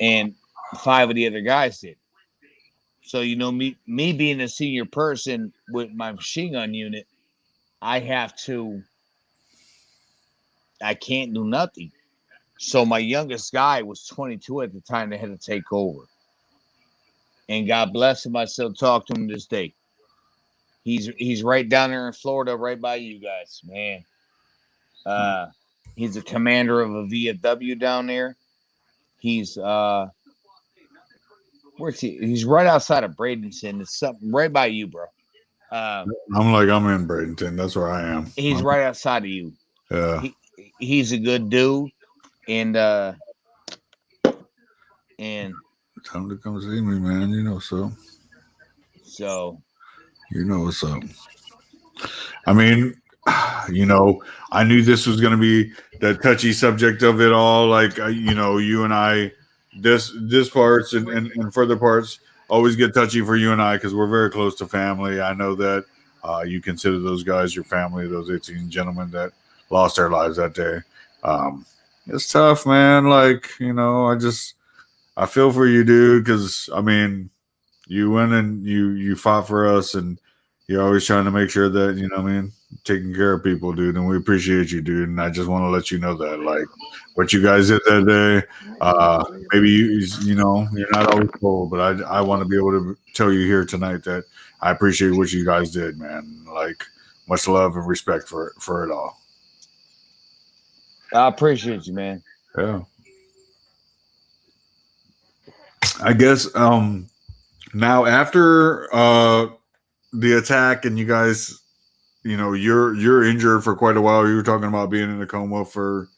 And 5 of the other guys did. So, me being a senior person with my machine gun unit, I can't do nothing. So my youngest guy was 22 at the time they had to take over. And God bless him, I still talk to him this day. He's right down there in Florida, right by you guys, man. He's a commander of a VFW down there. He's where's he? He's right outside of Bradenton. It's something right by you, bro. I'm in Bradenton. That's where I am. He's right outside of you. Yeah. He's a good dude, and time to come see me, man. So you know what's up. I mean, I knew this was going to be the touchy subject of it all. Like, you and I, this parts and further parts always get touchy for you and I because we're very close to family. I know that you consider those guys your family, those 18 gentlemen that lost their lives that day. It's tough, man. Like, I feel for you, dude, because, you went and you fought for us, and you're always trying to make sure that, taking care of people, dude, and we appreciate you, dude, and I just want to let you know that, like, what you guys did that day, maybe you're not always told, but I want to be able to tell you here tonight that I appreciate what you guys did, man. Like, much love and respect for it all. I appreciate you, man. Yeah. I guess now after the attack and you guys, you're injured for quite a while. You were talking about being in a coma for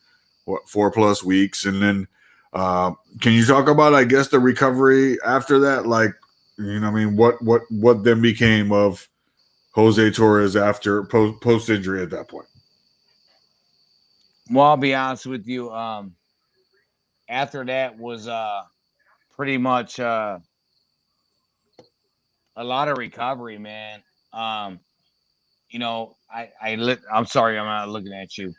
4+ weeks, and then can you talk about, I guess, the recovery after that? Like, what then became of Jose Torres after post injury at that point? Well, I'll be honest with you. After that was pretty much a lot of recovery, man. I'm sorry, I'm not looking at you.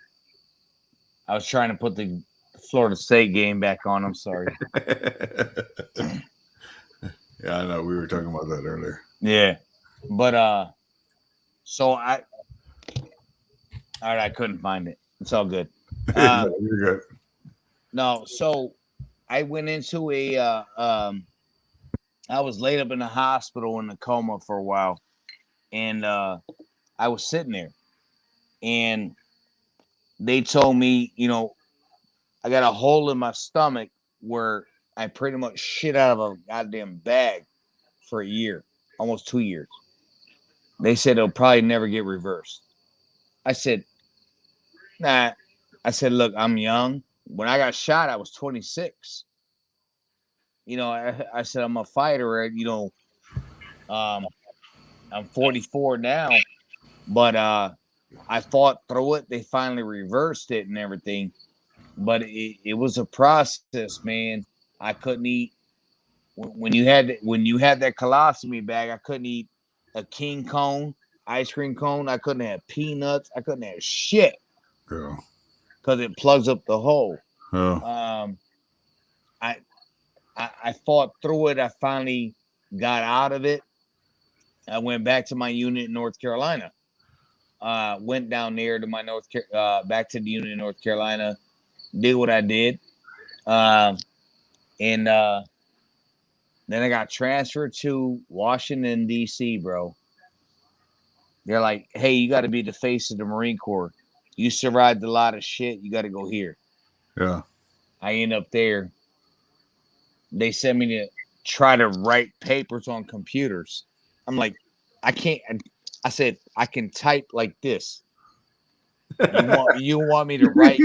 I was trying to put the Florida State game back on. I'm sorry. Yeah, I know. We were talking about that earlier. Yeah. But so I couldn't find it. It's all good. No, you're good. No, so I went into I was laid up in the hospital in a coma for a while, and I was sitting there, and they told me, I got a hole in my stomach where I pretty much shit out of a goddamn bag for a year, almost 2 years. They said it'll probably never get reversed. I said, nah. I said, look, I'm young. When I got shot, I was 26. I said, I'm a fighter. I'm 44 now, but I fought through it. They finally reversed it and everything, but it was a process, man. I couldn't eat when you had that colostomy bag. I couldn't eat a king cone, ice cream cone. I couldn't have peanuts. I couldn't have shit because it plugs up the hole. I fought through it. I finally got out of it. I went back to my unit in North Carolina. Went down there to my back to the unit in North Carolina. Did what I did, and then I got transferred to Washington D.C., bro. They're like, "Hey, you got to be the face of the Marine Corps. You survived a lot of shit. You got to go here." Yeah. I end up there. They sent me to try to write papers on computers. I'm like, I can't. I said, I can type like this. You want me to write?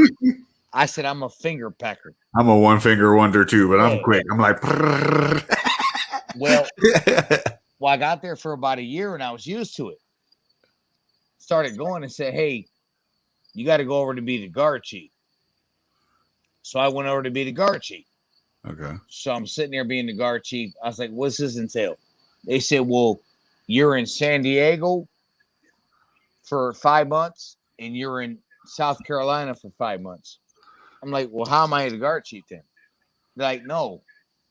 I said, I'm a finger pecker. I'm a one finger wonder too, but I'm quick. I'm like, well, I got there for about a year and I was used to it. Started going and said, hey, you got to go over to be the guard chief. So I went over to be the guard chief. Okay. So I'm sitting there being the guard chief. I was like, what's this entail? They said, well, you're in San Diego for 5 months and you're in South Carolina for 5 months. I'm like, well, how am I the guard chief then? They're like, no,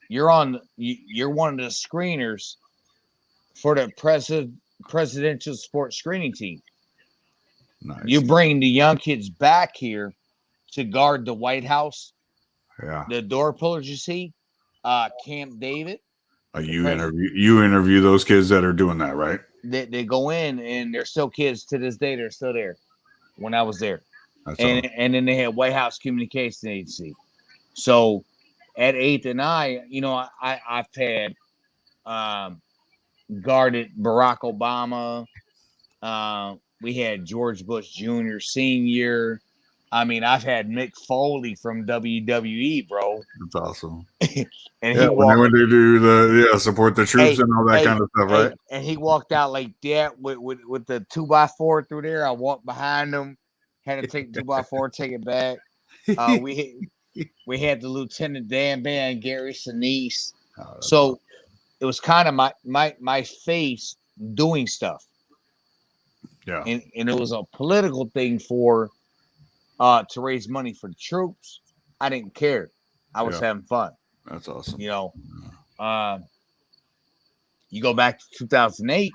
you're one of the screeners for the presidential sports screening team. Nice. You bring the young kids back here to guard the White House. Yeah. The door pullers you see, Camp David. You interview those kids that are doing that, right? They go in and they're still kids to this day. They're still there when I was there. And then they had White House Communication Agency. So at 8th and I've had guarded Barack Obama. We had George Bush Jr. Sr. I mean, I've had Mick Foley from WWE, bro. That's awesome. And he walked, when they do support the troops and all that kind of stuff, right? And he walked out like that with the 2x4 through there. I walked behind him, had to take the 2x4, take it back. We had the Lieutenant Dan Band, Gary Sinise. So it was kind of my face doing stuff. Yeah. And it was a political thing to raise money for the troops. I didn't care. I was having fun. That's awesome. You go back to 2008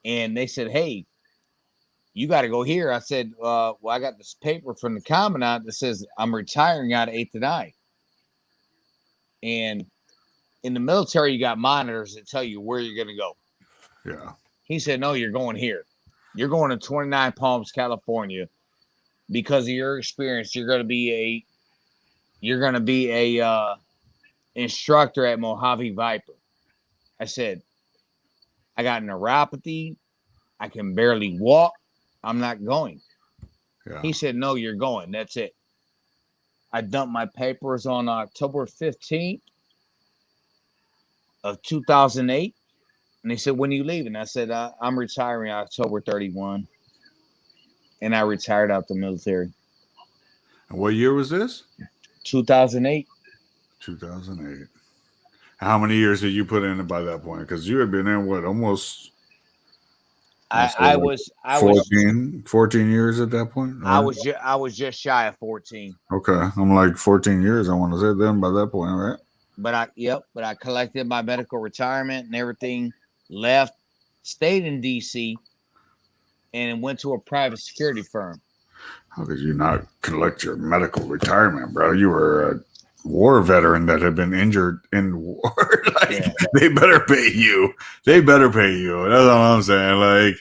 and they said, hey, you got to go here. I said, well, I got this paper from the commandant that says I'm retiring out of 8th and I. And in the military, you got monitors that tell you where you're going to go. Yeah. He said, no, you're going here. You're going to 29 Palms, California. Because of your experience, you're going to be a instructor at Mojave Viper. I said, I got neuropathy. I can barely walk. I'm not going. Yeah. He said, no, you're going. That's it. I dumped my papers on October 15th of 2008. And they said, when are you leaving? I said, I'm retiring October 31. And I retired out the military. And what year was this? 2008. 2008. How many years did you put in by that point? Because you had been in, almost I was 14 years at that point. Right? I was just shy of 14. Okay, I'm like 14 years. I want to say then by that point, right? But I collected my medical retirement and everything, left, stayed in DC, and went to a private security firm. How could you not collect your medical retirement, bro? You were a war veteran that had been injured in war. They better pay you. They better pay you. That's all I'm saying. Like,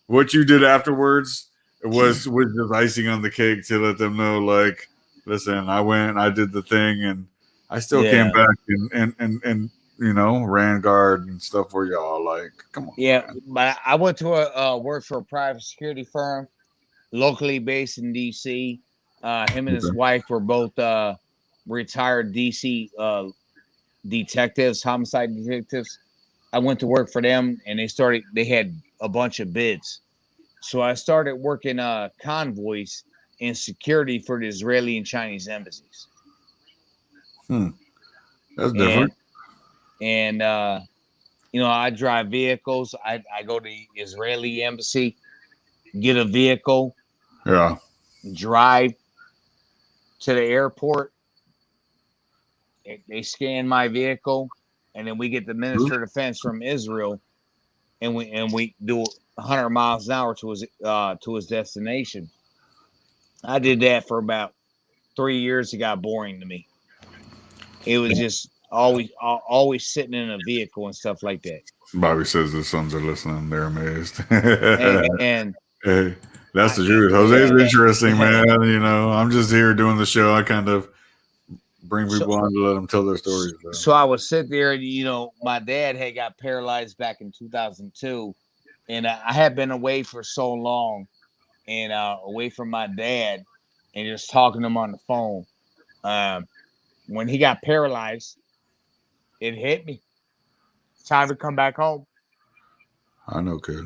what you did afterwards was just icing on the cake to let them know, like, listen, I went, I did the thing, and I still came back and ran guard and stuff for y'all. Like, come on. Yeah, man. but I went to work for a private security firm, locally based in DC. Him and his wife were both retired DC detectives, homicide detectives. I went to work for them, and they had a bunch of bids. So I started working convoys and security for the Israeli and Chinese embassies. That's different. And I drive vehicles. I go to the Israeli embassy, get a vehicle, drive to the airport. They scan my vehicle, and then we get the Minister of Defense from Israel, and we do 100 miles an hour to his destination. I did that for about 3 years. It got boring to me. It was just always sitting in a vehicle and stuff like that. Bobby says his sons are listening. They're amazed. and hey, that's the truth. Jose's interesting, man. I'm just here doing the show. I kind of bring people on to let them tell their stories. So I would sit there, and my dad had got paralyzed back in 2002, and I had been away for so long, and away from my dad, and just talking to him on the phone. When he got paralyzed, it hit me. It's time to come back home. I know, kid.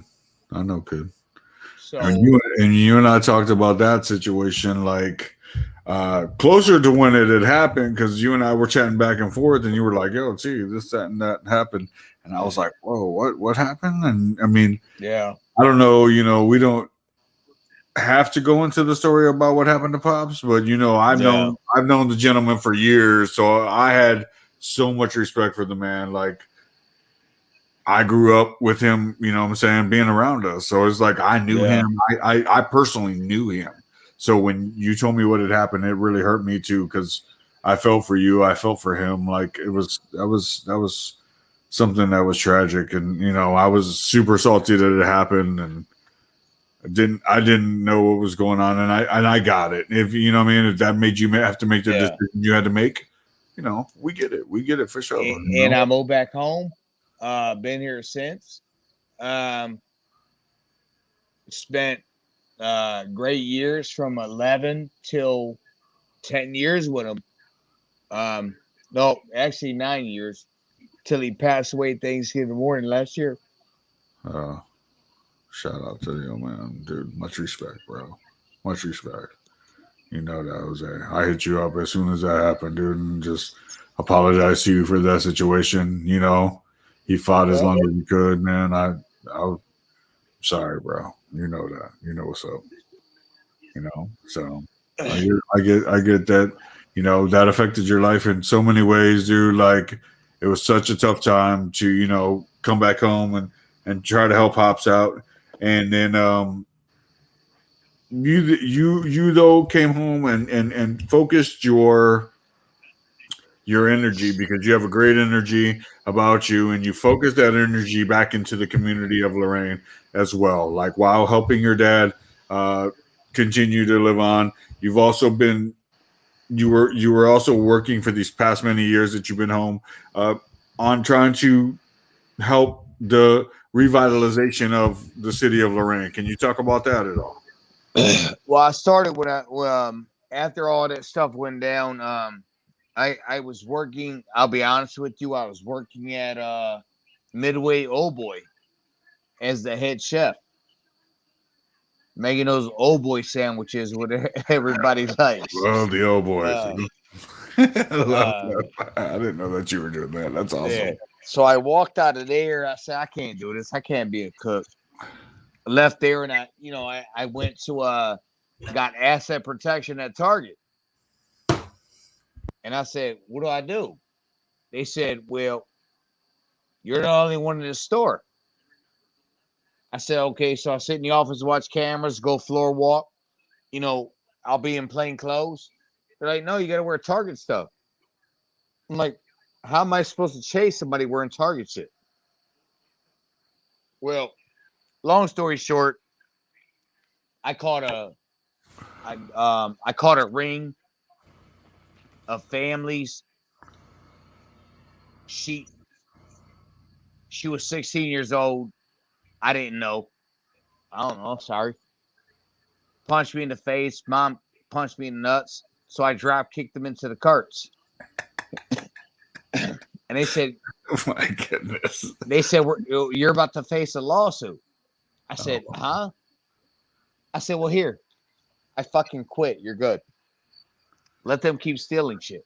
So and you and I talked about that situation like closer to when it had happened, because you and I were chatting back and forth, and you were like, "Yo, see, this, that, and that happened," and I was like, "Whoa, what happened?" And I mean, yeah, I don't know. We don't have to go into the story about what happened to Pops, but I've known the gentleman for years, so I had so much respect for the man. Like, I grew up with him, what I'm saying, being around us. So it's like I knew him. I personally knew him. So when you told me what had happened, it really hurt me too, because I felt for you. I felt for him. Like, that was something that was tragic, and I was super salty that it happened, and I didn't know what was going on, and I got it. If if that made you have to make the decision you had to make, we get it for sure. And I moved back home. Been here since. Spent great years from 11 till 10 years with him. No, actually 9 years till he passed away Thanksgiving morning last year. Shout out to you, man, dude. Much respect, bro. Much respect. You know that, Jose. I hit you up as soon as that happened, dude, and just apologize to you for that situation. He fought as long as he could, man. I'm sorry, bro. You know that. You know what's up. So I get that. That affected your life in so many ways, dude. Like, it was such a tough time to come back home and try to help Pops out, and then you though came home and focused your energy, because you have a great energy about you, and you focus that energy back into the community of Lorain as well, like while helping your dad continue to live on. You've also been you were also working for these past many years that you've been home on trying to help the revitalization of the city of Lorain. Can you talk about that at all? Well, I started when after all that stuff went down. I was working. I'll be honest with you. I was working at Midway Old Boy as the head chef, making those old boy sandwiches with everybody likes. Well, the old boys. I love that. I didn't know that you were doing that. That's awesome. Yeah. So I walked out of there. I said, I can't do this. I can't be a cook. left there, and I went to got asset protection at Target, and I said, "What do I do?" They said, "Well, you're the only one in the store." I said, "Okay." So I sit in the office, watch cameras, go floor walk. I'll be in plain clothes. They're like, "No, you got to wear Target stuff." I'm like, "How am I supposed to chase somebody wearing Target shit?" Well, long story short, I caught a ring of families. She was 16 years old. I didn't know. I don't know. Sorry. Punched me in the face. Mom punched me in the nuts. So I drop kicked them into the carts. And they said, Oh my goodness. They said, "You're about to face a lawsuit." I said, "Huh?" I said, "Well, here. I fucking quit. You're good. Let them keep stealing shit."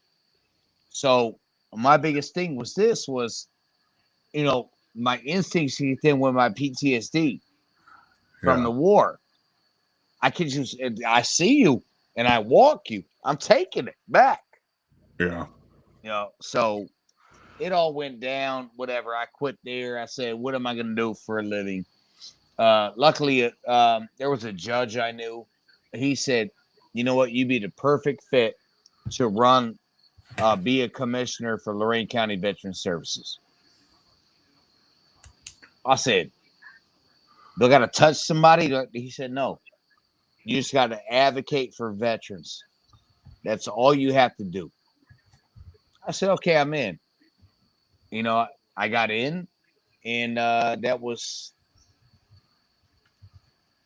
So my biggest thing was, my instincts kicked in with my PTSD from the war. I see you and I walk you. I'm taking it back. Yeah. So it all went down, whatever. I quit there. I said, what am I going to do for a living? Luckily, there was a judge I knew. He said, "You know what? You'd be the perfect fit to be a commissioner for Lorain County Veterans Services." I said, "Do I got to touch somebody?" He said, "No. You just got to advocate for veterans. That's all you have to do." I said, "Okay, I'm in." I got in, and that was,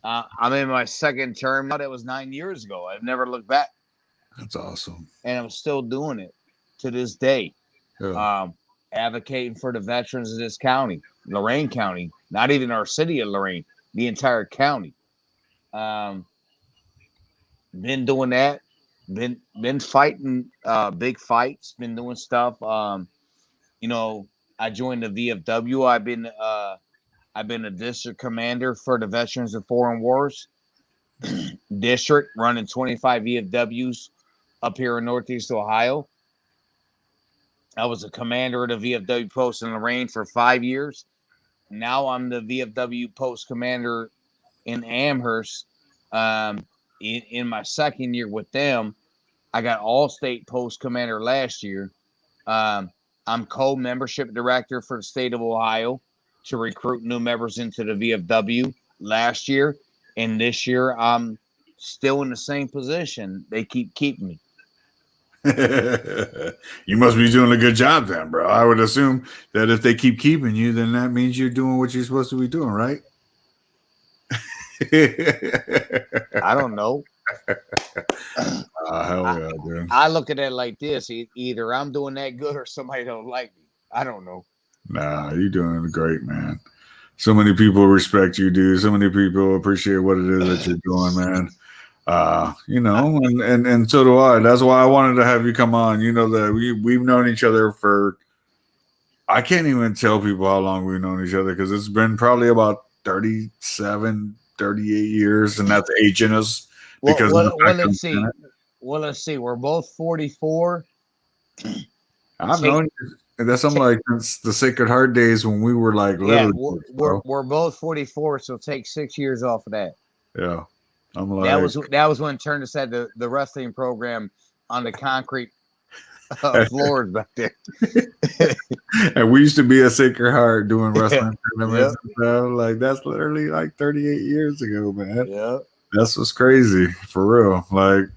I'm in my second term now. That was 9 years ago. I've never looked back. That's awesome. And I'm still doing it to this day. Yeah. Advocating for the veterans of this county, Lorain County, not even our city of Lorain, the entire county. Been doing that. Been fighting big fights. Been doing stuff. I joined the VFW. I've been a district commander for the Veterans of Foreign Wars district, running 25 VFWs up here in Northeast Ohio. I was a commander of the VFW post in Lorain for 5 years. Now I'm the VFW post commander in Amherst. In my second year with them, I got all-state post commander last year. I'm co-membership director for the state of Ohio to recruit new members into the VFW last year. And this year, I'm still in the same position. They keep keeping me. You must be doing a good job then, bro. I would assume that if they keep keeping you, then that means you're doing what you're supposed to be doing, right? I don't know. Hell yeah, dude. I look at it like this: either I'm doing that good or somebody don't like me. I don't know. Nah, you're doing great, man. So many people respect you, dude. So many people appreciate what it is that you're doing, man. And so do I. That's why I wanted to have you come on. You know that we've known each other for, I can't even tell people how long we've known each other, because it's been probably about 37, 38 years, and that's aging us. Because let's see. Well, let's see. We're both 44. I've known you. And that's something like since the Sacred Heart days when we were like literally. Yeah, we're both 44, so take 6 years off of that. Yeah. I'm like, that was when Turnus had the wrestling program on the concrete floors back there. And we used to be a Sacred Heart doing wrestling tournaments and stuff. Like, that's literally like 38 years ago, man. Yeah. That's what's crazy, for real. Like,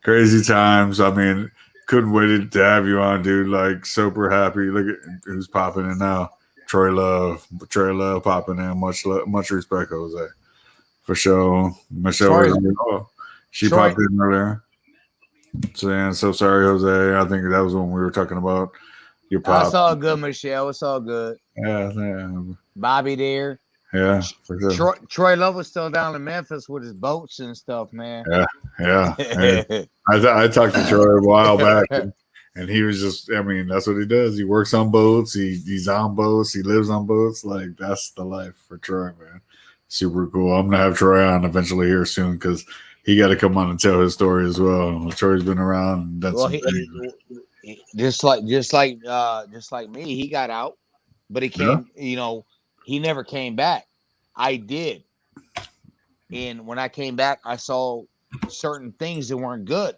crazy times. I mean, couldn't wait to have you on, dude. Like, super happy. Look at who's popping in now. Troy Love popping in. Much respect, Jose. For sure. Michelle, she popped in earlier. Saying, so sorry, Jose. I think that was when we were talking about your pop. It's all good, Michelle. It's all good. Yeah. Bobby there. Yeah, for sure. Troy Love was still down in Memphis with his boats and stuff, man. Yeah. I talked to Troy a while back, and he was just, I mean, that's what he does. He works on boats. He's on boats. He lives on boats. Like, that's the life for Troy, man. Super cool. I'm gonna have Troy on eventually here soon because he got to come on and tell his story as well. Troy's been around and done some things. Just like me, he got out, but he came. Yeah. He never came back. I did, and when I came back, I saw certain things that weren't good.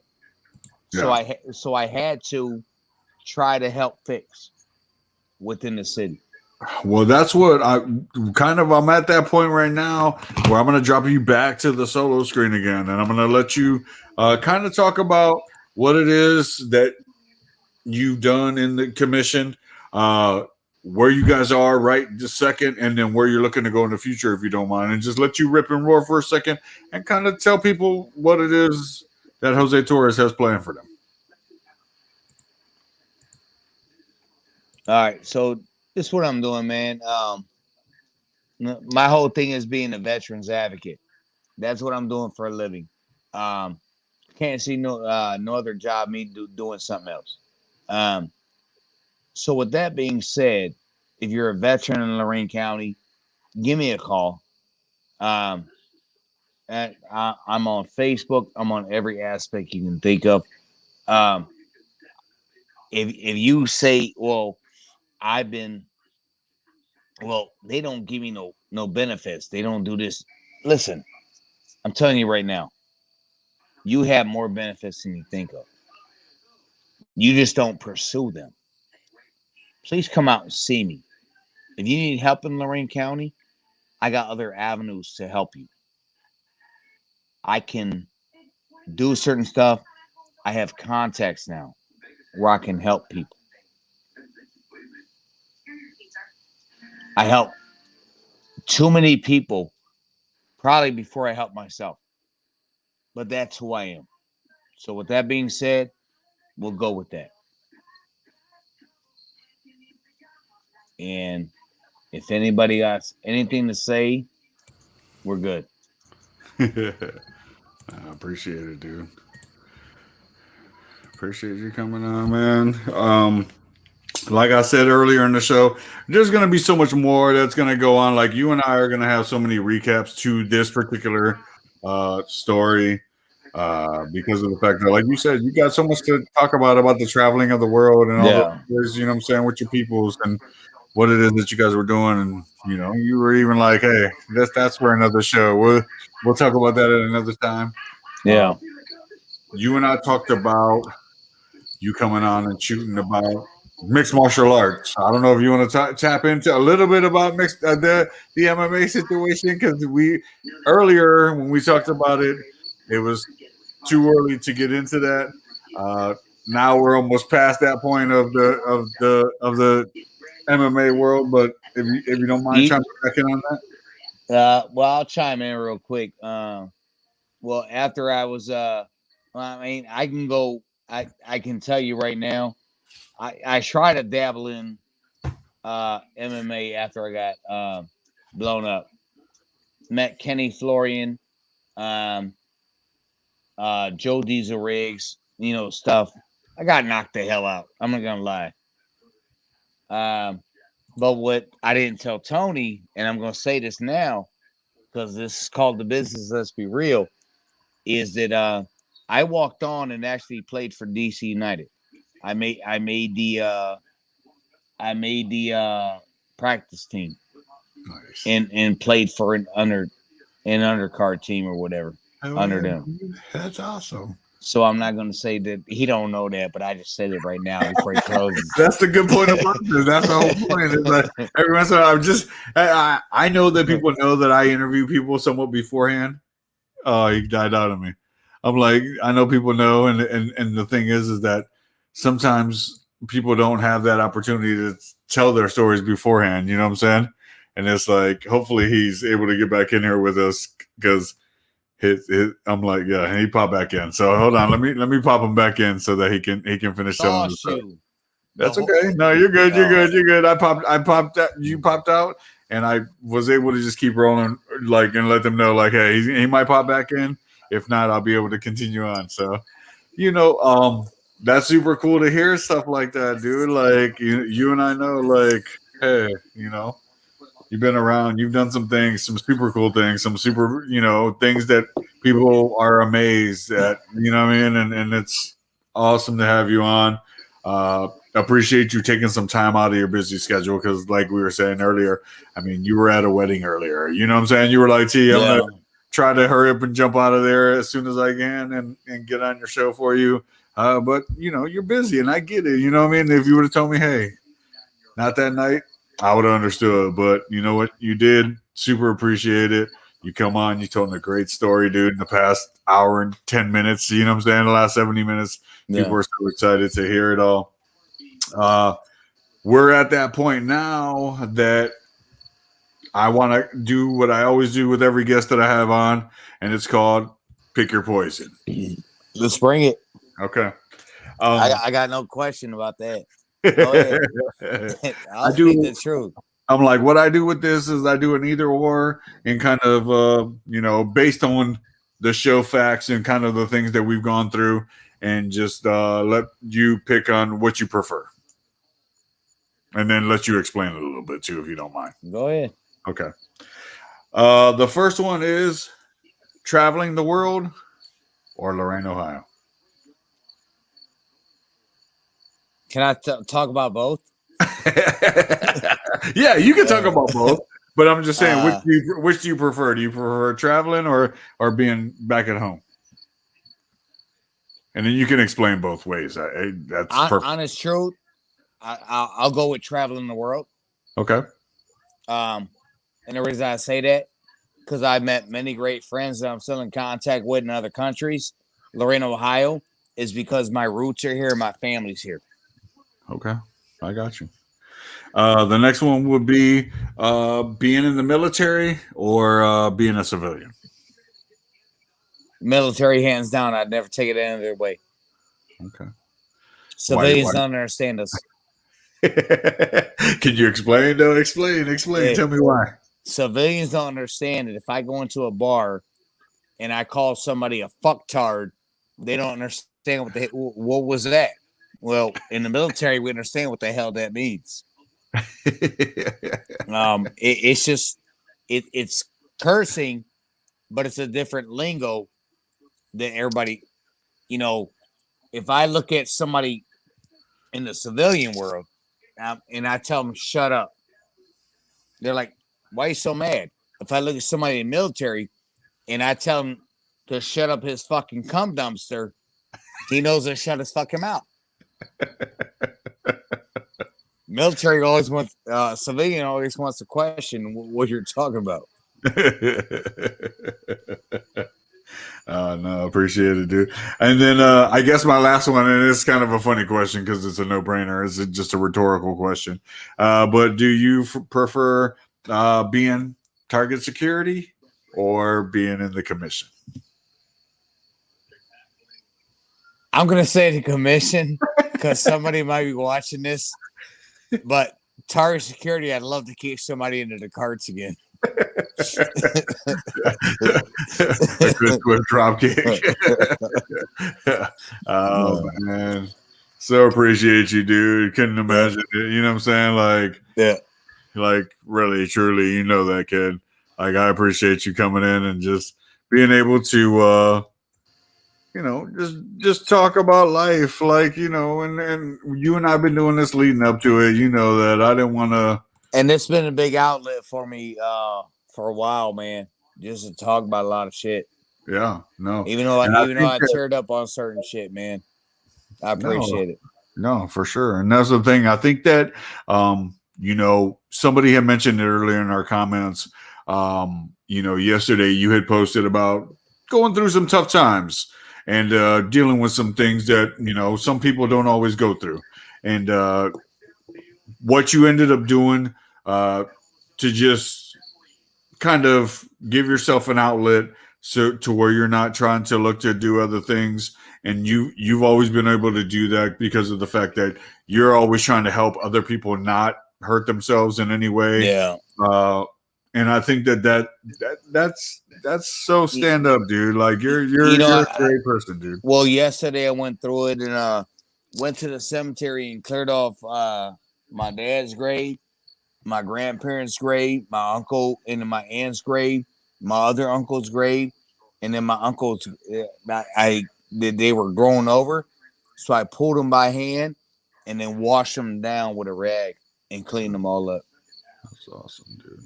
Yeah. So I had to try to help fix within the city. Well, that's what I'm at that point right now where I'm going to drop you back to the solo screen again. And I'm going to let you kind of talk about what it is that you've done in the commission, where you guys are right this second, and then where you're looking to go in the future, if you don't mind. And just let you rip and roar for a second and kind of tell people what it is that Jose Torres has planned for them. All right. So this is what I'm doing, man. My whole thing is being a veterans advocate. That's what I'm doing for a living. Can't see no other job me doing something else. So with that being said, if you're a veteran in Lorain County, give me a call. I'm on Facebook. I'm on every aspect you can think of. If you say, well, they don't give me no benefits. They don't do this. Listen, I'm telling you right now, you have more benefits than you think of. You just don't pursue them. Please come out and see me. If you need help in Lorain County, I got other avenues to help you. I can do certain stuff. I have contacts now where I can help people. I help too many people probably before I help myself. But that's who I am. So with that being said, we'll go with that. And if anybody got anything to say, we're good. I appreciate it, dude. Appreciate you coming on, man. Like I said earlier in the show, there's going to be so much more that's going to go on. Like you and I are going to have so many recaps to this particular story because of the fact that, like you said, you got so much to talk about the traveling of the world and all those, you know what I'm saying, with your peoples and what it is that you guys were doing. And, you know, you were even like, hey, that's for another show. We'll talk about that at another time. Yeah. You and I talked about you coming on and shooting about mixed martial arts. I don't know if you want to tap into a little bit about mixed the MMA situation, because we earlier when we talked about it, it was too early to get into that. Now we're almost past that point of the MMA world. But if you don't mind chiming back in on that. Well, I'll chime in real quick. Well, after I was I mean, I can go. I can tell you right now. I tried to dabble in MMA after I got blown up. Met Kenny Florian, Joe Diesel Riggs, stuff. I got knocked the hell out. I'm not gonna lie. But what I didn't tell Tony, and I'm gonna say this now, because this is called the business. Let's be real. Is that I walked on and actually played for DC United. I made the practice team. Nice. and played for an undercard team or whatever under them. That's awesome. So I'm not going to say that he don't know that, but I just said it right now before he closes. That's the good point about this. That's the whole point. Is that every once in a while, I know that people know that I interview people somewhat beforehand. Oh, he died out of me. I'm like, I know people know, and the thing is that sometimes people don't have that opportunity to tell their stories beforehand. You know what I'm saying? And it's like, hopefully he's able to get back in here with us, because I'm like, yeah, he popped back in. So hold on, let me pop him back in so that he can finish telling us. That's okay. No, you're good. You're good. I popped that. You popped out, and I was able to just keep rolling, like, and let them know, like, hey, he might pop back in. If not, I'll be able to continue on. So, that's super cool to hear stuff like that, dude. Like you and I know, like, hey, You've been around. You've done some things, some super cool things, some super, things that people are amazed at. You know what I mean? And it's awesome to have you on. Appreciate you taking some time out of your busy schedule because, like we were saying earlier, I mean, you were at a wedding earlier. You know what I'm saying? You were like, "T, I'm gonna try to hurry up and jump out of there as soon as I can and get on your show for you." But you're busy, and I get it. You know what I mean? If you would have told me, "Hey, not that night," I would have understood. But you know what? You did. Super appreciate it. You come on. You told a great story, dude. In the past hour and 10 minutes, you know what I'm saying? The last 70 minutes, people were so excited to hear it all. We're at that point now that I want to do what I always do with every guest that I have on, and it's called Pick Your Poison. Let's bring it. Okay. I got no question about that. Go ahead. I'll speak the truth. I'm like, what I do with this is I do an either or and kind of, based on the show facts and kind of the things that we've gone through and just let you pick on what you prefer. And then let you explain it a little bit too, if you don't mind. Go ahead. Okay. The first one is traveling the world or Lorain, Ohio. Can I talk about both? Yeah, you can talk about both, but I'm just saying, which do you prefer? Do you prefer traveling or being back at home? And then you can explain both ways. That's perfect. Honest truth, I'll go with traveling the world. Okay. And the reason I say that, because I've met many great friends that I'm still in contact with in other countries. Lorain, Ohio is because my roots are here and my family's here. Okay, I got you. The next one would be being in the military or being a civilian. Military, hands down. I'd never take it any other way. Okay. Civilians don't understand us. Can you explain, though? Explain. Yeah. Tell me why. Civilians don't understand it. If I go into a bar and I call somebody a fucktard, they don't understand what was that. Well, in the military, we understand what the hell that means. It's just it's cursing, but it's a different lingo that everybody, if I look at somebody in the civilian world and I tell them shut up, they're like, why are you so mad? If I look at somebody in the military and I tell him to shut up his fucking cum dumpster, he knows to shut his fucking mouth. Military always wants, civilian always wants to question what you're talking about. No, appreciate it, dude. And then I guess my last one, and it's kind of a funny question because it's a no-brainer. It's just a rhetorical question. But do you prefer being target security or being in the commission? I'm going to say the commission because somebody might be watching this. But target security, I'd love to keep somebody into the carts again. A good swift drop kick. Oh man, so appreciate you, dude. Couldn't imagine it. You know what I'm saying? Like really, truly, that kid. Like I appreciate you coming in and just being able to just talk about life, and you and I've been doing this leading up to it. That I didn't want to. And it's been a big outlet for me for a while, man. Just to talk about a lot of shit. Yeah, no. Even though I cheered up on certain shit, man. I appreciate it. No, for sure. And that's the thing. I think that somebody had mentioned it earlier in our comments. Yesterday you had posted about going through some tough times and dealing with some things that, some people don't always go through. And what you ended up doing to just kind of give yourself an outlet to where you're not trying to look to do other things. And you've always been able to do that because of the fact that you're always trying to help other people not hurt themselves in any way. Yeah. And I think that's so stand up, dude. Like you're a great person, dude. Well, yesterday I went through it and went to the cemetery and cleared off my dad's grave. my grandparents' grave, my uncle and my aunt's grave, my other uncle's grave, and then my uncle's. They were growing over, so I pulled them by hand and then washed them down with a rag and cleaned them all up. That's awesome, dude.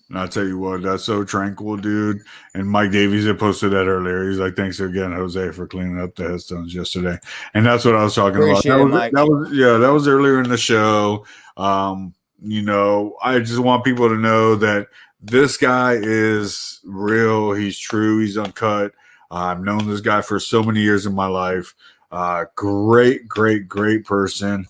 And I'll tell you what, that's so tranquil, dude. And Mike Davies had posted that earlier. He's like, "Thanks again, Jose, for cleaning up the headstones yesterday." And that's what I was talking Appreciate about. it, Mike. That was earlier in the show. I just want people to know that this guy is real. He's true. He's uncut. I've known this guy for so many years in my life. Great person.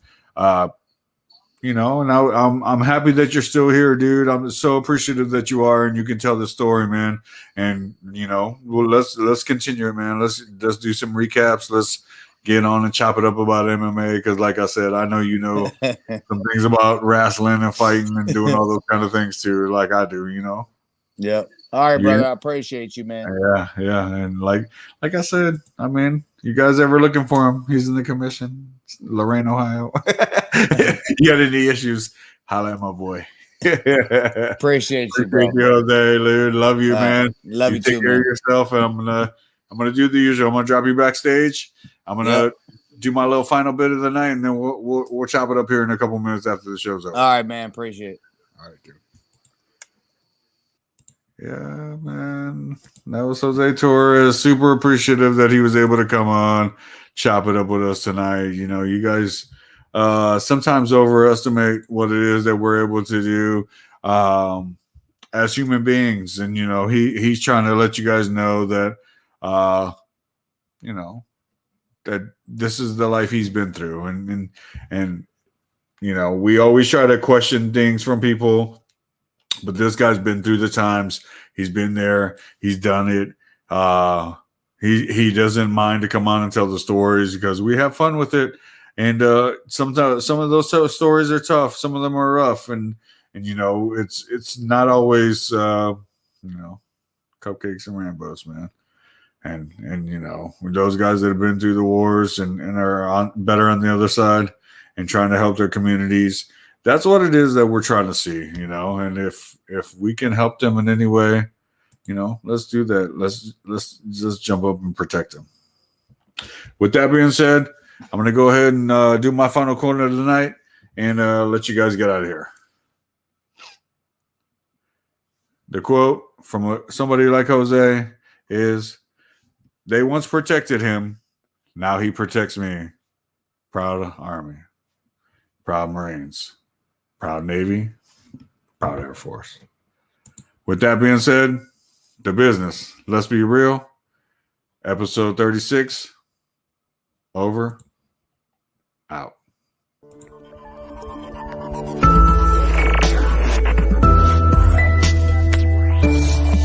And I'm happy that you're still here, dude. I'm so appreciative that you are, and you can tell the story, man. And let's continue it, man. Let's do some recaps. Let's get on and chop it up about MMA because, like I said, I know you know some things about wrestling and fighting and doing all those kind of things too, like I do. Yep. All right, brother. I appreciate you, man. Yeah. And like I said, I mean, you guys ever looking for him? He's in the commission, Lorain, Ohio. You got any issues? Holla at my boy. Appreciate you, bro. Jose, dude. Love you, man. Love you take too, care man. of yourself, and I'm gonna do the usual. I'm gonna drop you backstage. I'm gonna do my little final bit of the night, and then we'll chop it up here in a couple minutes after the show's over. All right, man. Appreciate it. All right, dude. Yeah, man. That was Jose Torres. Super appreciative that he was able to come on, chop it up with us tonight. You guys sometimes overestimate what it is that we're able to do as human beings. And, he's trying to let you guys know that, that this is the life he's been through. And we always try to question things from people. But this guy's been through the times. He's been there. He's done it. He doesn't mind to come on and tell the stories because we have fun with it. And sometimes some of those stories are tough. Some of them are rough. And it's not always cupcakes and rainbows, man. And those guys that have been through the wars and are better on the other side and trying to help their communities. That's what it is that we're trying to see, and if we can help them in any way, let's do that. Let's just jump up and protect them. With that being said, I'm going to go ahead and do my final corner of the night and let you guys get out of here. The quote from somebody like Jose is, "They once protected him. Now he protects me. Proud Army, proud Marines. Proud Navy, proud Air Force." With that being said, the business. Let's be real. Episode 36. Over. Out.